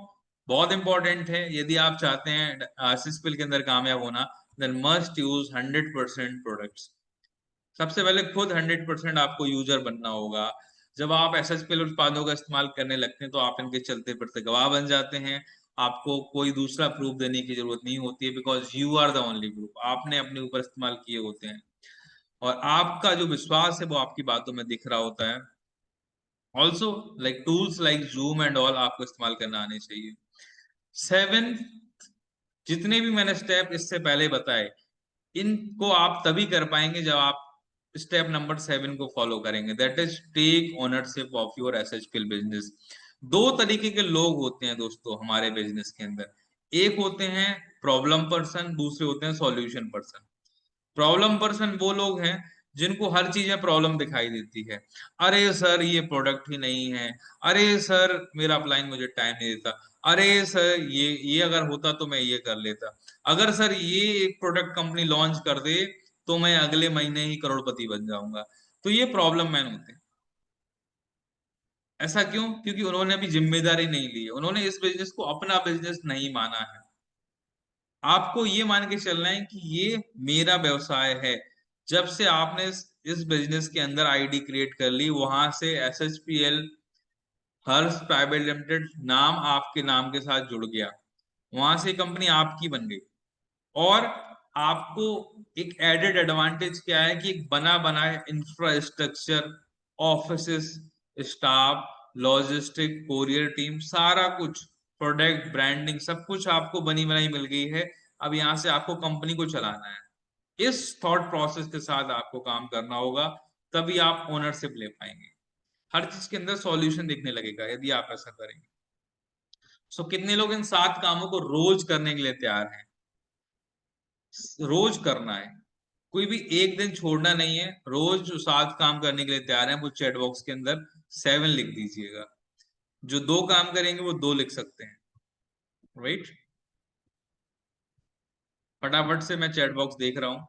बहुत इंपॉर्टेंट है, यदि आप चाहते हैं एसएचपीएल के अंदर कामयाब होना, देन मस्ट यूज 100% प्रोडक्ट्स। सबसे पहले खुद 100% आपको यूजर बनना होगा। जब आप एसएचपीएल उत्पादों का इस्तेमाल करने लगते हैं तो आप इनके चलते फिरते गवाह बन जाते हैं। आपको कोई दूसरा प्रूफ देने की जरूरत नहीं होती है, because you are the only proof, आपने अपने ऊपर इस्तेमाल किए होते हैं और आपका जो विश्वास है वो आपकी बातों में दिख रहा होता है। Also like tools like zoom and all आपको इस्तेमाल करना आने चाहिए। 7, जितने भी मैंने स्टेप इससे पहले बताए, इनको आप तभी कर पाएंगे जब आप स्टेप नंबर 7 को फॉलो करेंगे, that is take ownership of your SHPL business. दो तरीके के लोग होते हैं दोस्तों हमारे बिजनेस के अंदर, एक होते हैं प्रॉब्लम पर्सन, दूसरे होते हैं सॉल्यूशन पर्सन। प्रॉब्लम पर्सन वो लोग हैं जिनको हर चीज में प्रॉब्लम दिखाई देती है। अरे सर ये प्रोडक्ट ही नहीं है, अरे सर मेरा अपलाइन मुझे टाइम नहीं देता, अरे सर ये अगर होता तो मैं ये कर लेता, अगर सर ये एक प्रोडक्ट कंपनी लॉन्च कर दे तो मैं अगले महीने ही करोड़पति बन जाऊंगा। तो ये प्रॉब्लम मैन होते हैं। ऐसा क्यों? क्योंकि उन्होंने अभी जिम्मेदारी नहीं ली है, उन्होंने इस बिजनेस को अपना बिजनेस नहीं माना है। आपको ये मान के चलना है कि ये मेरा व्यवसाय है। जब से आपने इस बिजनेस के अंदर आईडी क्रिएट कर ली, वहां से एसएचपीएल हर्ष प्राइवेट लिमिटेड नाम आपके नाम के साथ जुड़ गया, वहां से कंपनी आपकी बन गई। और आपको एक एडेड एडवांटेज क्या है कि एक बना बनाया infrastructure, office, staff, logistic, courier team, सारा कुछ, प्रोडक्ट ब्रांडिंग, सब कुछ आपको बनी बनाई मिल गई है। अब यहाँ से आपको कंपनी को चलाना है। इस थॉट प्रोसेस के साथ आपको काम करना होगा, तभी आप ओनरशिप ले पाएंगे। हर चीज के अंदर सॉल्यूशन दिखने लगेगा यदि आप ऐसा करेंगे। सो कितने लोग इन 7 कामों को रोज करने के लिए तैयार हैं? रोज करना है, कोई भी एक दिन छोड़ना नहीं है, रोज जो 7 काम करने के लिए तैयार हैं वो चैट बॉक्स के अंदर 7 लिख दीजिएगा। जो 2 काम करेंगे वो 2 लिख सकते हैं। राइट, फटाफट से मैं चैट बॉक्स देख रहा हूँ।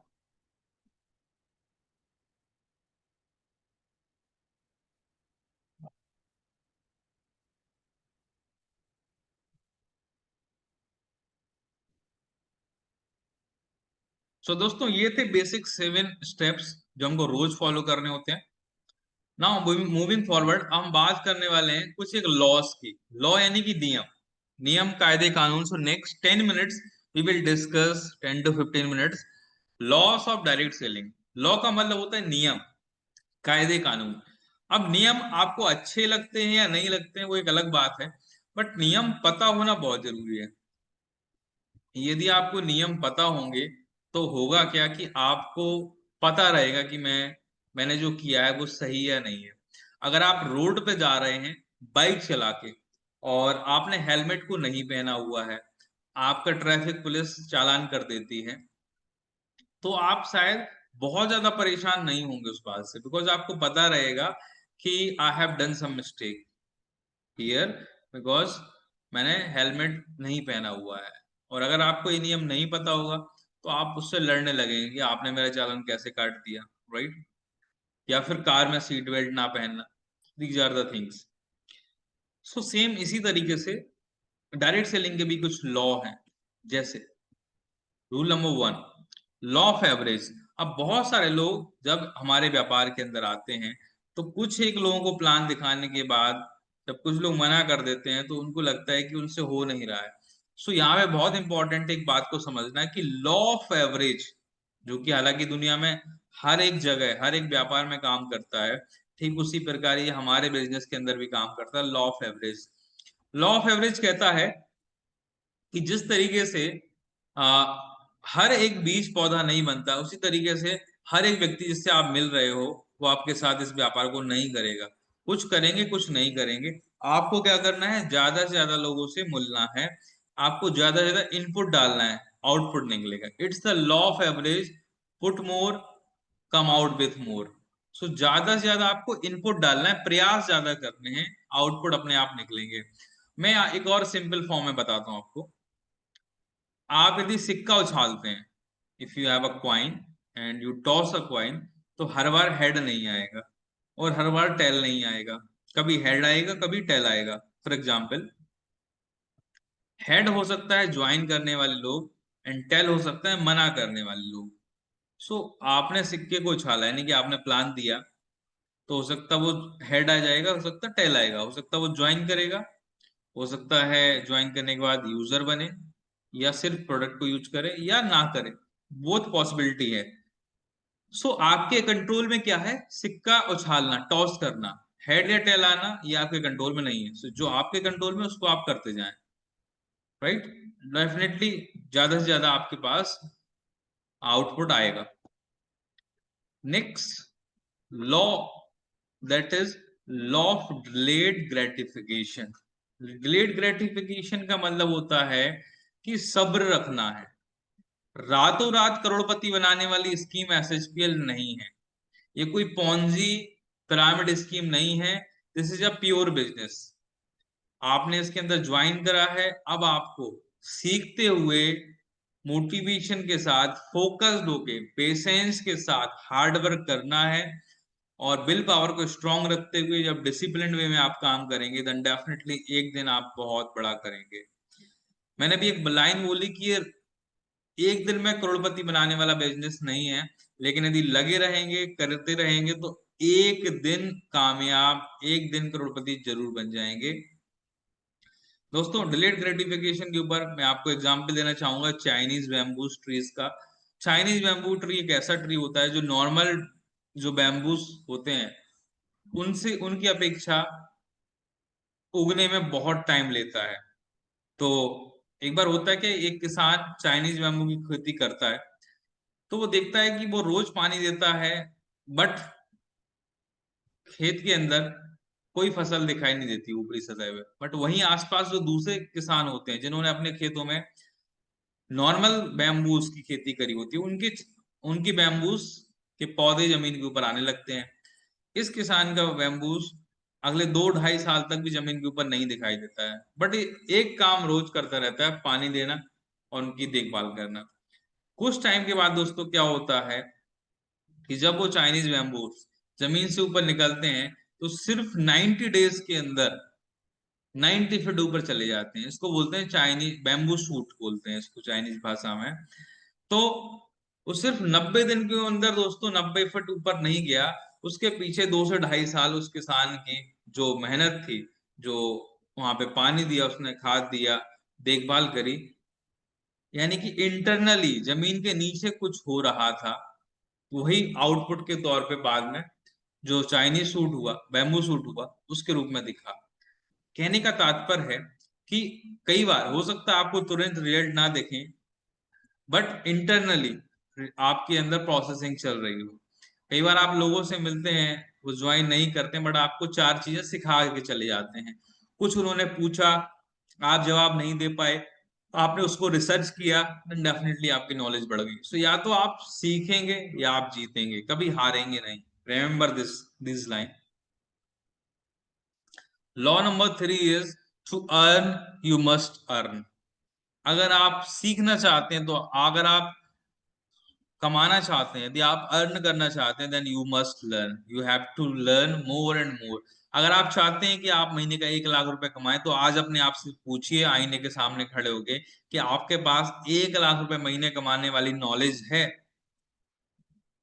सो दोस्तों ये थे बेसिक 7 स्टेप्स जो हमको रोज फॉलो करने होते हैं। नाउ मूविंग फॉरवर्ड हम बात करने वाले हैं कुछ एक लॉस की। लॉ यानी कि नियम, नियम कायदे कानून। So next 10 minutes we will discuss, 10 to 15 minutes, laws of direct selling. Law का मतलब होता है नियम, कायदे कानून। अब नियम आपको अच्छे लगते हैं या नहीं लगते हैं वो एक अलग बात है, बट नियम पता होना बहुत जरूरी है। यदि आपको नियम पता होंगे तो होगा क्या कि आपको पता रहेगा कि मैंने जो किया है वो सही है या नहीं है। अगर आप रोड पे जा रहे हैं बाइक चला के और आपने हेलमेट को नहीं पहना हुआ है, आपका ट्रैफिक पुलिस चालान कर देती है, तो आप शायद बहुत ज्यादा परेशान नहीं होंगे उस बात से, बिकॉज आपको पता रहेगा कि I have done some mistake here, because मैंने हेलमेट नहीं पहना हुआ है। और अगर आपको ये नियम नहीं पता होगा तो आप उससे लड़ने लगेंगे कि आपने मेरा चालान कैसे काट दिया, राइट? या फिर कार में सीट बेल्ट ना पहनना, these are the things. So same इसी तरीके से डायरेक्ट सेलिंग के भी कुछ लॉ हैं। जैसे rule number 1, law of average. अब बहुत सारे लोग जब हमारे व्यापार के अंदर आते हैं तो कुछ एक लोगों को प्लान दिखाने के बाद जब कुछ लोग मना कर देते हैं तो उनको लगता है कि उनसे हो नहीं रहा है। सो यहाँ पे बहुत इंपॉर्टेंट एक बात को समझना है कि लॉ ऑफ एवरेज, जो कि हालांकि दुनिया में हर एक जगह हर एक व्यापार में काम करता है, ठीक उसी प्रकार ये हमारे बिजनेस के अंदर भी काम करता है। Law of average, law of average कहता है कि जिस तरीके से आ, हर एक बीज पौधा नहीं बनता, उसी तरीके से हर एक व्यक्ति जिससे आप मिल रहे हो वो आपके साथ इस व्यापार को नहीं करेगा। कुछ करेंगे कुछ नहीं करेंगे। आपको क्या करना है, ज्यादा से ज्यादा लोगों से मिलना है, आपको ज्यादा से ज्यादा इनपुट डालना है, आउटपुट निकलेगा। It's the law of average, put more come out with more. So ज्यादा से ज्यादा आपको इनपुट डालना है, प्रयास ज्यादा करने हैं, आउटपुट अपने आप निकलेंगे। मैं एक और सिंपल फॉर्म में बताता हूँ आपको। आप यदि सिक्का उछालते हैं, if you have a coin and you toss a coin, तो हर बार हेड नहीं आएगा और हर बार टेल नहीं आएगा। कभी हेड आएगा कभी टेल आएगा। फॉर एग्जाम्पल, हेड हो सकता है ज्वाइन करने वाले लोग एंड टेल हो सकता है मना करने वाले लोग। सो आपने सिक्के को उछाला यानी कि आपने प्लान दिया, तो हो सकता है वो हेड आ जाएगा, हो सकता है टेल आएगा, हो सकता है वो ज्वाइन करेगा, हो सकता है ज्वाइन करने के बाद यूजर बने, या सिर्फ प्रोडक्ट को यूज करे या ना करे, बोथ पॉसिबिलिटी है। सो आपके कंट्रोल में क्या है, सिक्का उछालना, टॉस करना, हेड या टेल आना ये आपके कंट्रोल में नहीं है। सो जो आपके कंट्रोल में उसको आप करते जाएं, राइट? डेफिनेटली ज्यादा से ज्यादा आपके पास आउटपुट आएगा। Next law, that is law of delayed gratification. Delayed gratification का मतलब होता है कि सब्र रखना है। रातों रात करोड़पति बनाने वाली स्कीम एसएचपीएल नहीं है, ये कोई पॉन्जी पिरामिड स्कीम नहीं है। This is a pure business. आपने इसके अंदर ज्वाइन करा है, अब आपको सीखते हुए, मोटिवेशन के साथ, फोकस्ड होके, पेशेंस के साथ हार्ड वर्क करना है। और विल पावर को स्ट्रांग रखते हुए जब डिसिप्लिन वे में आप काम करेंगे देन डेफिनेटली एक दिन आप बहुत बड़ा करेंगे। मैंने भी एक लाइन बोली कि ये एक दिन में करोड़पति बनाने वाला बिजनेस नहीं है, लेकिन यदि लगे रहेंगे करते रहेंगे तो एक दिन कामयाब, एक दिन करोड़पति जरूर बन जाएंगे। दोस्तों डिलेड ग्रेटिफिकेशन के ऊपर मैं आपको एग्जांपल देना चाहूंगा चाइनीज बैम्बूस ट्रीज का। चाइनीज बैम्बू ट्री एक ऐसा ट्री होता है जो नॉर्मल जो बैम्बूस होते हैं उनसे, उनकी अपेक्षा उगने में बहुत टाइम लेता है। तो एक बार होता है कि एक किसान चाइनीज बैम्बू की खेती करता है, तो वो देखता है कि वो रोज पानी देता है, बट खेत के अंदर कोई फसल दिखाई नहीं देती ऊपरी सतह पे। बट वहीं आसपास जो दूसरे किसान होते हैं जिन्होंने अपने खेतों में नॉर्मल बैम्बूस की खेती करी होती है, उनके उनकी बैम्बूस के पौधे जमीन के ऊपर आने लगते हैं। इस किसान का बैम्बूस अगले 2-2.5 साल तक भी जमीन के ऊपर नहीं दिखाई देता है, बट एक काम रोज करता रहता है, पानी देना और उनकी देखभाल करना। कुछ टाइम के बाद दोस्तों क्या होता है कि जब वो चाइनीज बैम्बूस जमीन से ऊपर निकलते हैं तो सिर्फ 90 डेज के अंदर 90 फीट ऊपर चले जाते हैं। इसको बोलते हैं चाइनीज बैम्बू शूट, बोलते हैं इसको चाइनीज भाषा में। तो वो सिर्फ 90 दिन के अंदर दोस्तों 90 फुट ऊपर नहीं गया। उसके पीछे 2 से ढाई साल उस किसान की जो मेहनत थी, जो वहां पे पानी दिया उसने, खाद दिया, देखभाल करी, यानी कि इंटरनली जमीन के नीचे कुछ हो रहा था, वही आउटपुट के तौर पे बाद में जो चाइनीज सूट हुआ, बैम्बू सूट हुआ, उसके रूप में दिखा। कहने का तात्पर्य है कि कई बार हो सकता है आपको तुरंत रिजल्ट ना देखें, बट इंटरनली आपके अंदर प्रोसेसिंग चल रही हो। कई बार आप लोगों से मिलते हैं, वो ज्वाइन नहीं करते, बट आपको 4 चीजें सिखा के चले जाते हैं। कुछ उन्होंने पूछा, आप जवाब नहीं दे पाए, आपने उसको रिसर्च किया, देन डेफिनेटली आपकी नॉलेज बढ़ गई। सो या तो आप सीखेंगे या आप जीतेंगे, कभी हारेंगे नहीं। Remember this line. Law number 3 is to earn you must earn. अगर आप सीखना चाहते हैं, तो अगर आप कमाना चाहते हैं, यदि आप अर्न करना चाहते हैं, then you must learn, you have to learn more and more. अगर आप चाहते हैं कि आप महीने का 1 लाख रुपए कमाएं, तो आज अपने आप से पूछिए आईने के सामने खड़े होके कि आपके पास 1 लाख रुपए महीने कमाने वाली नॉलेज है।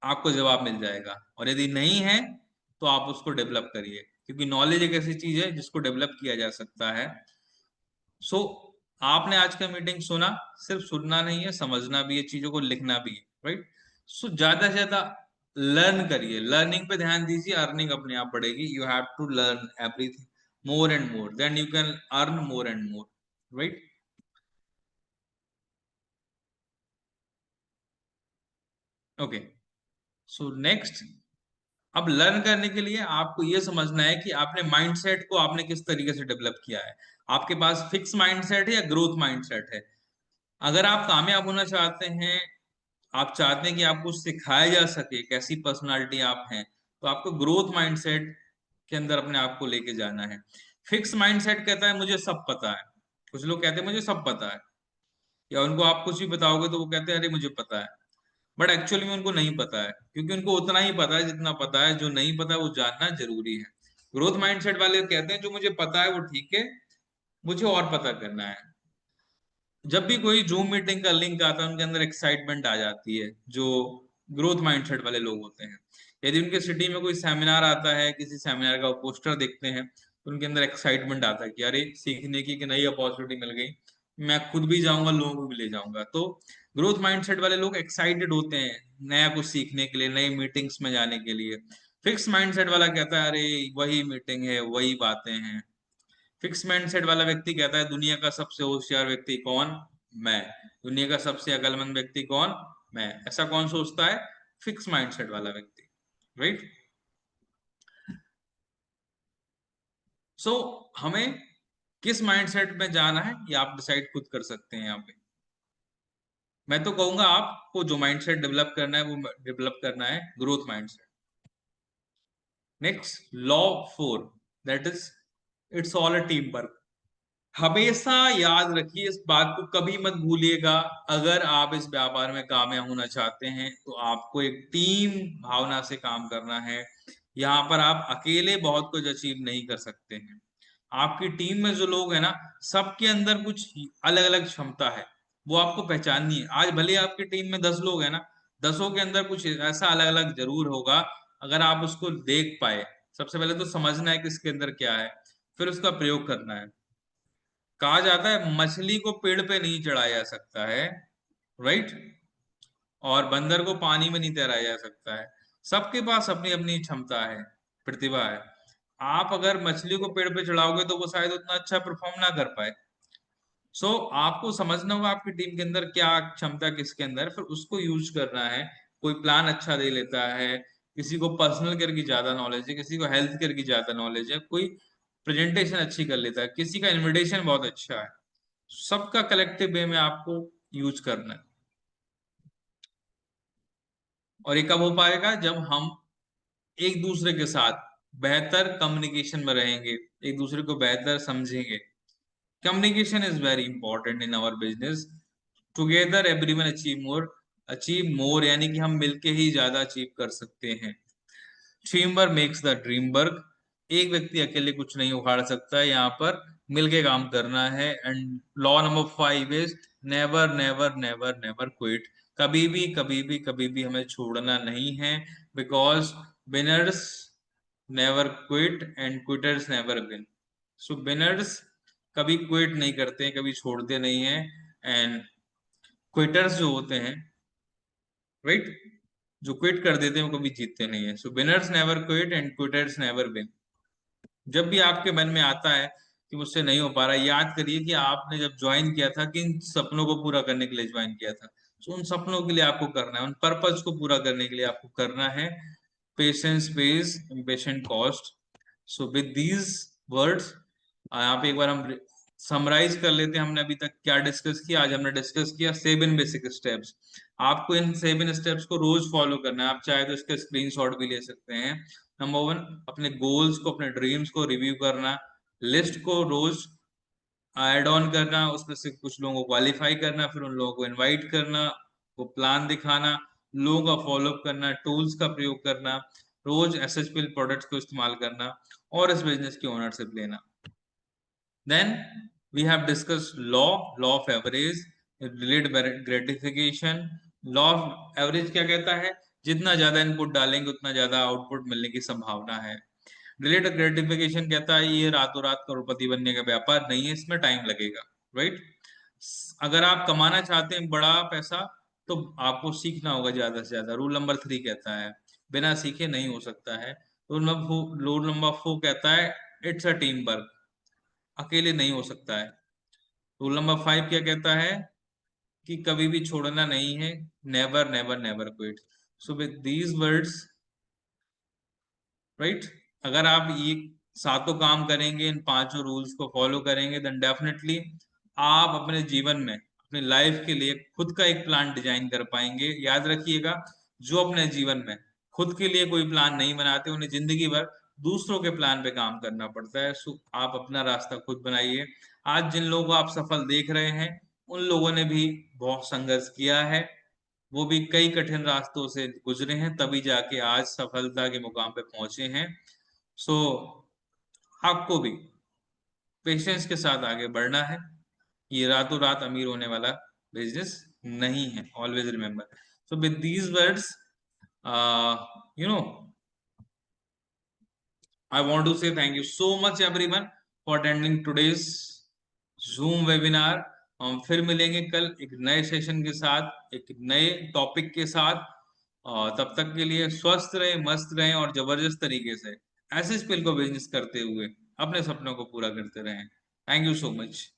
आपको जवाब मिल जाएगा। और यदि नहीं है तो आप उसको डेवलप करिए, क्योंकि नॉलेज एक ऐसी चीज है जिसको डेवलप किया जा सकता है। सो आपने आज का मीटिंग सुना, सिर्फ सुनना नहीं है, समझना भी है, चीजों को लिखना भी है, राइट। सो ज्यादा से ज्यादा लर्न करिए, लर्निंग पे ध्यान दीजिए, अर्निंग अपने आप बढ़ेगी। You have to learn everything more and more, then you can earn more and more, right. Okay, so next, अब लर्न करने के लिए आपको यह समझना है कि आपने माइंडसेट को आपने किस तरीके से डेवलप किया है। आपके पास फिक्स माइंडसेट है या ग्रोथ माइंडसेट है। अगर आप कामयाब होना चाहते हैं, आप चाहते हैं कि आपको सिखाया जा सके कैसी पर्सनालिटी आप हैं, तो आपको ग्रोथ माइंडसेट के अंदर अपने आप को लेके जाना है। फिक्स माइंडसेट कहता है मुझे सब पता है। कुछ लोग कहते हैं मुझे सब पता है, या उनको आप कुछ भी बताओगे तो वो कहते हैं अरे मुझे पता है। बट एक्चुअली में उनको नहीं पता है, क्योंकि उनको उतना ही पता है जितना पता है। जो नहीं पता है वो जानना जरूरी है। ग्रोथ माइंडसेट वाले कहते हैं जो मुझे पता है वो ठीक है, मुझे और पता करना है। जब भी कोई जूम मीटिंग का लिंक आता है, उनके अंदर एक्साइटमेंट आ जाती है, जो ग्रोथ माइंडसेट वाले लोग होते हैं। यदि उनके सिटी में कोई सेमिनार आता है, किसी सेमिनार का पोस्टर देखते हैं, तो उनके अंदर एक्साइटमेंट आता है कि अरे सीखने की एक नई अपॉर्चुनिटी मिल गई, मैं खुद भी जाऊंगा, लोगों को भी ले जाऊंगा। तो ग्रोथ माइंडसेट वाले लोग एक्साइटेड होते हैं नया कुछ सीखने के लिए, नई मीटिंग्स में जाने के लिए। फिक्स माइंडसेट वाला कहता है अरे वही मीटिंग है, वही बातें हैं। फिक्स माइंडसेट वाला व्यक्ति कहता है दुनिया का सबसे होशियार व्यक्ति कौन? मैं। दुनिया का सबसे अक्लमंद व्यक्ति कौन? मैं। ऐसा कौन सोचता है? फिक्स माइंडसेट वाला व्यक्ति, राइट। सो हमें किस माइंडसेट में जाना है ये आप डिसाइड खुद कर सकते हैं यहाँ पे। मैं तो कहूंगा आपको जो माइंडसेट डेवलप करना है वो डेवलप करना है growth mindset. Next, law 4, that is it's all a team work. हमेशा याद रखिए, इस बात को कभी मत भूलिएगा। अगर आप इस व्यापार में कामयाब होना चाहते हैं, तो आपको एक टीम भावना से काम करना है। यहाँ पर आप अकेले बहुत कुछ अचीव नहीं कर सकते हैं। आपकी टीम में जो लोग हैं ना, सबके अंदर कुछ अलग अलग क्षमता है, वो आपको पहचाननी है। आज भले आपकी टीम में 10 लोग हैं ना, 10ओं के अंदर कुछ ऐसा अलग अलग जरूर होगा। अगर आप उसको देख पाए, सबसे पहले तो समझना है कि इसके अंदर क्या है, फिर उसका प्रयोग करना है। कहा जाता है मछली को पेड़ पे नहीं चढ़ाया जा सकता है, राइट। और बंदर को पानी में नहीं तैराया जा सकता है। सबके पास अपनी अपनी क्षमता है, प्रतिभा है। आप अगर मछली को पेड़ पे चढ़ाओगे तो वो शायद उतना अच्छा परफॉर्म ना कर पाए। सो आपको समझना होगा आपकी टीम के अंदर क्या क्षमता, किसके अंदर, फिर उसको यूज करना है। कोई प्लान अच्छा दे लेता है, किसी को पर्सनल केयर की ज्यादा नॉलेज है, किसी को हेल्थ केयर की ज्यादा नॉलेज है, कोई प्रेजेंटेशन अच्छी कर लेता है, किसी का इन्विटेशन बहुत अच्छा है। सबका कलेक्टिव वे में आपको यूज करना है। और ये कब हो पाएगा? जब हम एक दूसरे के साथ बेहतर कम्युनिकेशन में रहेंगे, एक दूसरे को बेहतर समझेंगे। Communication is very important in our business. Together everyone achieve more, यानी कि हम मिलके ही ज्यादा अचीव कर सकते हैं। Team work makes the dream work. एक व्यक्ति अकेले कुछ नहीं उखाड़ सकता है, यहाँ पर मिलके काम करना है। And law number 5 is never never never never quit. कभी भी हमें छोड़ना नहीं है, because winners never quit and quitters never win. So winners कभी क्विट नहीं करते हैं, कभी छोड़ते नहीं हैं, एंड क्विटर्स जो होते हैं, राइट, जो क्विट कर देते हैं वो कभी जीतते नहीं है। So winners never quit and quitters never win. जब भी आपके मन में आता है कि मुझसे नहीं हो पा रहा, याद करिए कि आपने जब ज्वाइन किया था, किन सपनों को पूरा करने के लिए ज्वाइन किया था। तो उन सपनों के लिए आपको करना है, उन पर्पज को पूरा करने के लिए आपको करना है। Patience page impatient cost. So with these words, यहाँ पे एक बार हम समराइज कर लेते हैं हमने अभी तक क्या डिस्कस किया। आज हमने डिस्कस किया 7 बेसिक स्टेप्स। आपको इन 7 स्टेप्स को रोज फॉलो करना है। आप चाहे तो इसके स्क्रीनशॉट भी ले सकते हैं। नंबर 1, अपने गोल्स को, अपने ड्रीम्स को रिव्यू करना, लिस्ट को रोज ऐड ऑन करना, उसमें से कुछ लोगों को क्वालिफाई करना, फिर उन लोगों को इनवाइट करना, वो प्लान दिखाना, लोगों का फॉलोअप करना, टूल्स का प्रयोग करना, रोज एसएचपीएल प्रोडक्ट्स को इस्तेमाल करना, और इस बिजनेस की ओनरशिप लेना। Then we have discussed law of average, delayed gratification। Law of average क्या कहता है? जितना ज्यादा इनपुट डालेंगे उतना ज्यादा आउटपुट मिलने की संभावना है। डिलेड ग्रेटिफिकेशन कहता है ये रातों रात करोड़पति बनने का व्यापार नहीं है, इसमें टाइम लगेगा, राइट। अगर आप कमाना चाहते हैं बड़ा पैसा, तो आपको सीखना होगा ज्यादा से ज्यादा। रूल नंबर 3 कहता है बिना सीखे नहीं हो सकता है। रूल नंबर 4 कहता है इट्स अ टीम वर्क, अकेले नहीं हो सकता है। रूल नंबर 5 क्या कहता है? कि कभी भी छोड़ना नहीं है, never never never quit. So with these words, right, अगर आप ये सातों काम करेंगे, इन 5 रूल्स को फॉलो करेंगे, देन डेफिनेटली आप अपने जीवन में, अपने लाइफ के लिए खुद का एक प्लान डिजाइन कर पाएंगे। याद रखिएगा, जो अपने जीवन में खुद के लिए कोई प्लान नहीं बनाते, उन्हें जिंदगी भर दूसरों के प्लान पे काम करना पड़ता है। सो आप अपना रास्ता खुद बनाइए। आज जिन लोगों को आप सफल देख रहे हैं, उन लोगों ने भी बहुत संघर्ष किया है, वो भी कई कठिन रास्तों से गुजरे हैं, तभी जाके आज सफलता के मुकाम पे पहुंचे हैं। सो आपको भी पेशेंस के साथ आगे बढ़ना है। ये रातों रात अमीर होने वाला बिजनेस नहीं है, always remember. So with these words, you know, I want to say thank you so much everyone for attending today's Zoom webinar। हम फिर मिलेंगे कल एक नए सेशन के साथ, एक नए टॉपिक के साथ। तब तक के लिए स्वस्थ रहें, मस्त रहें, और जबरदस्त तरीके से ऐसे स्किल को बिजनेस करते हुए अपने सपनों को पूरा करते रहें। Thank you so much.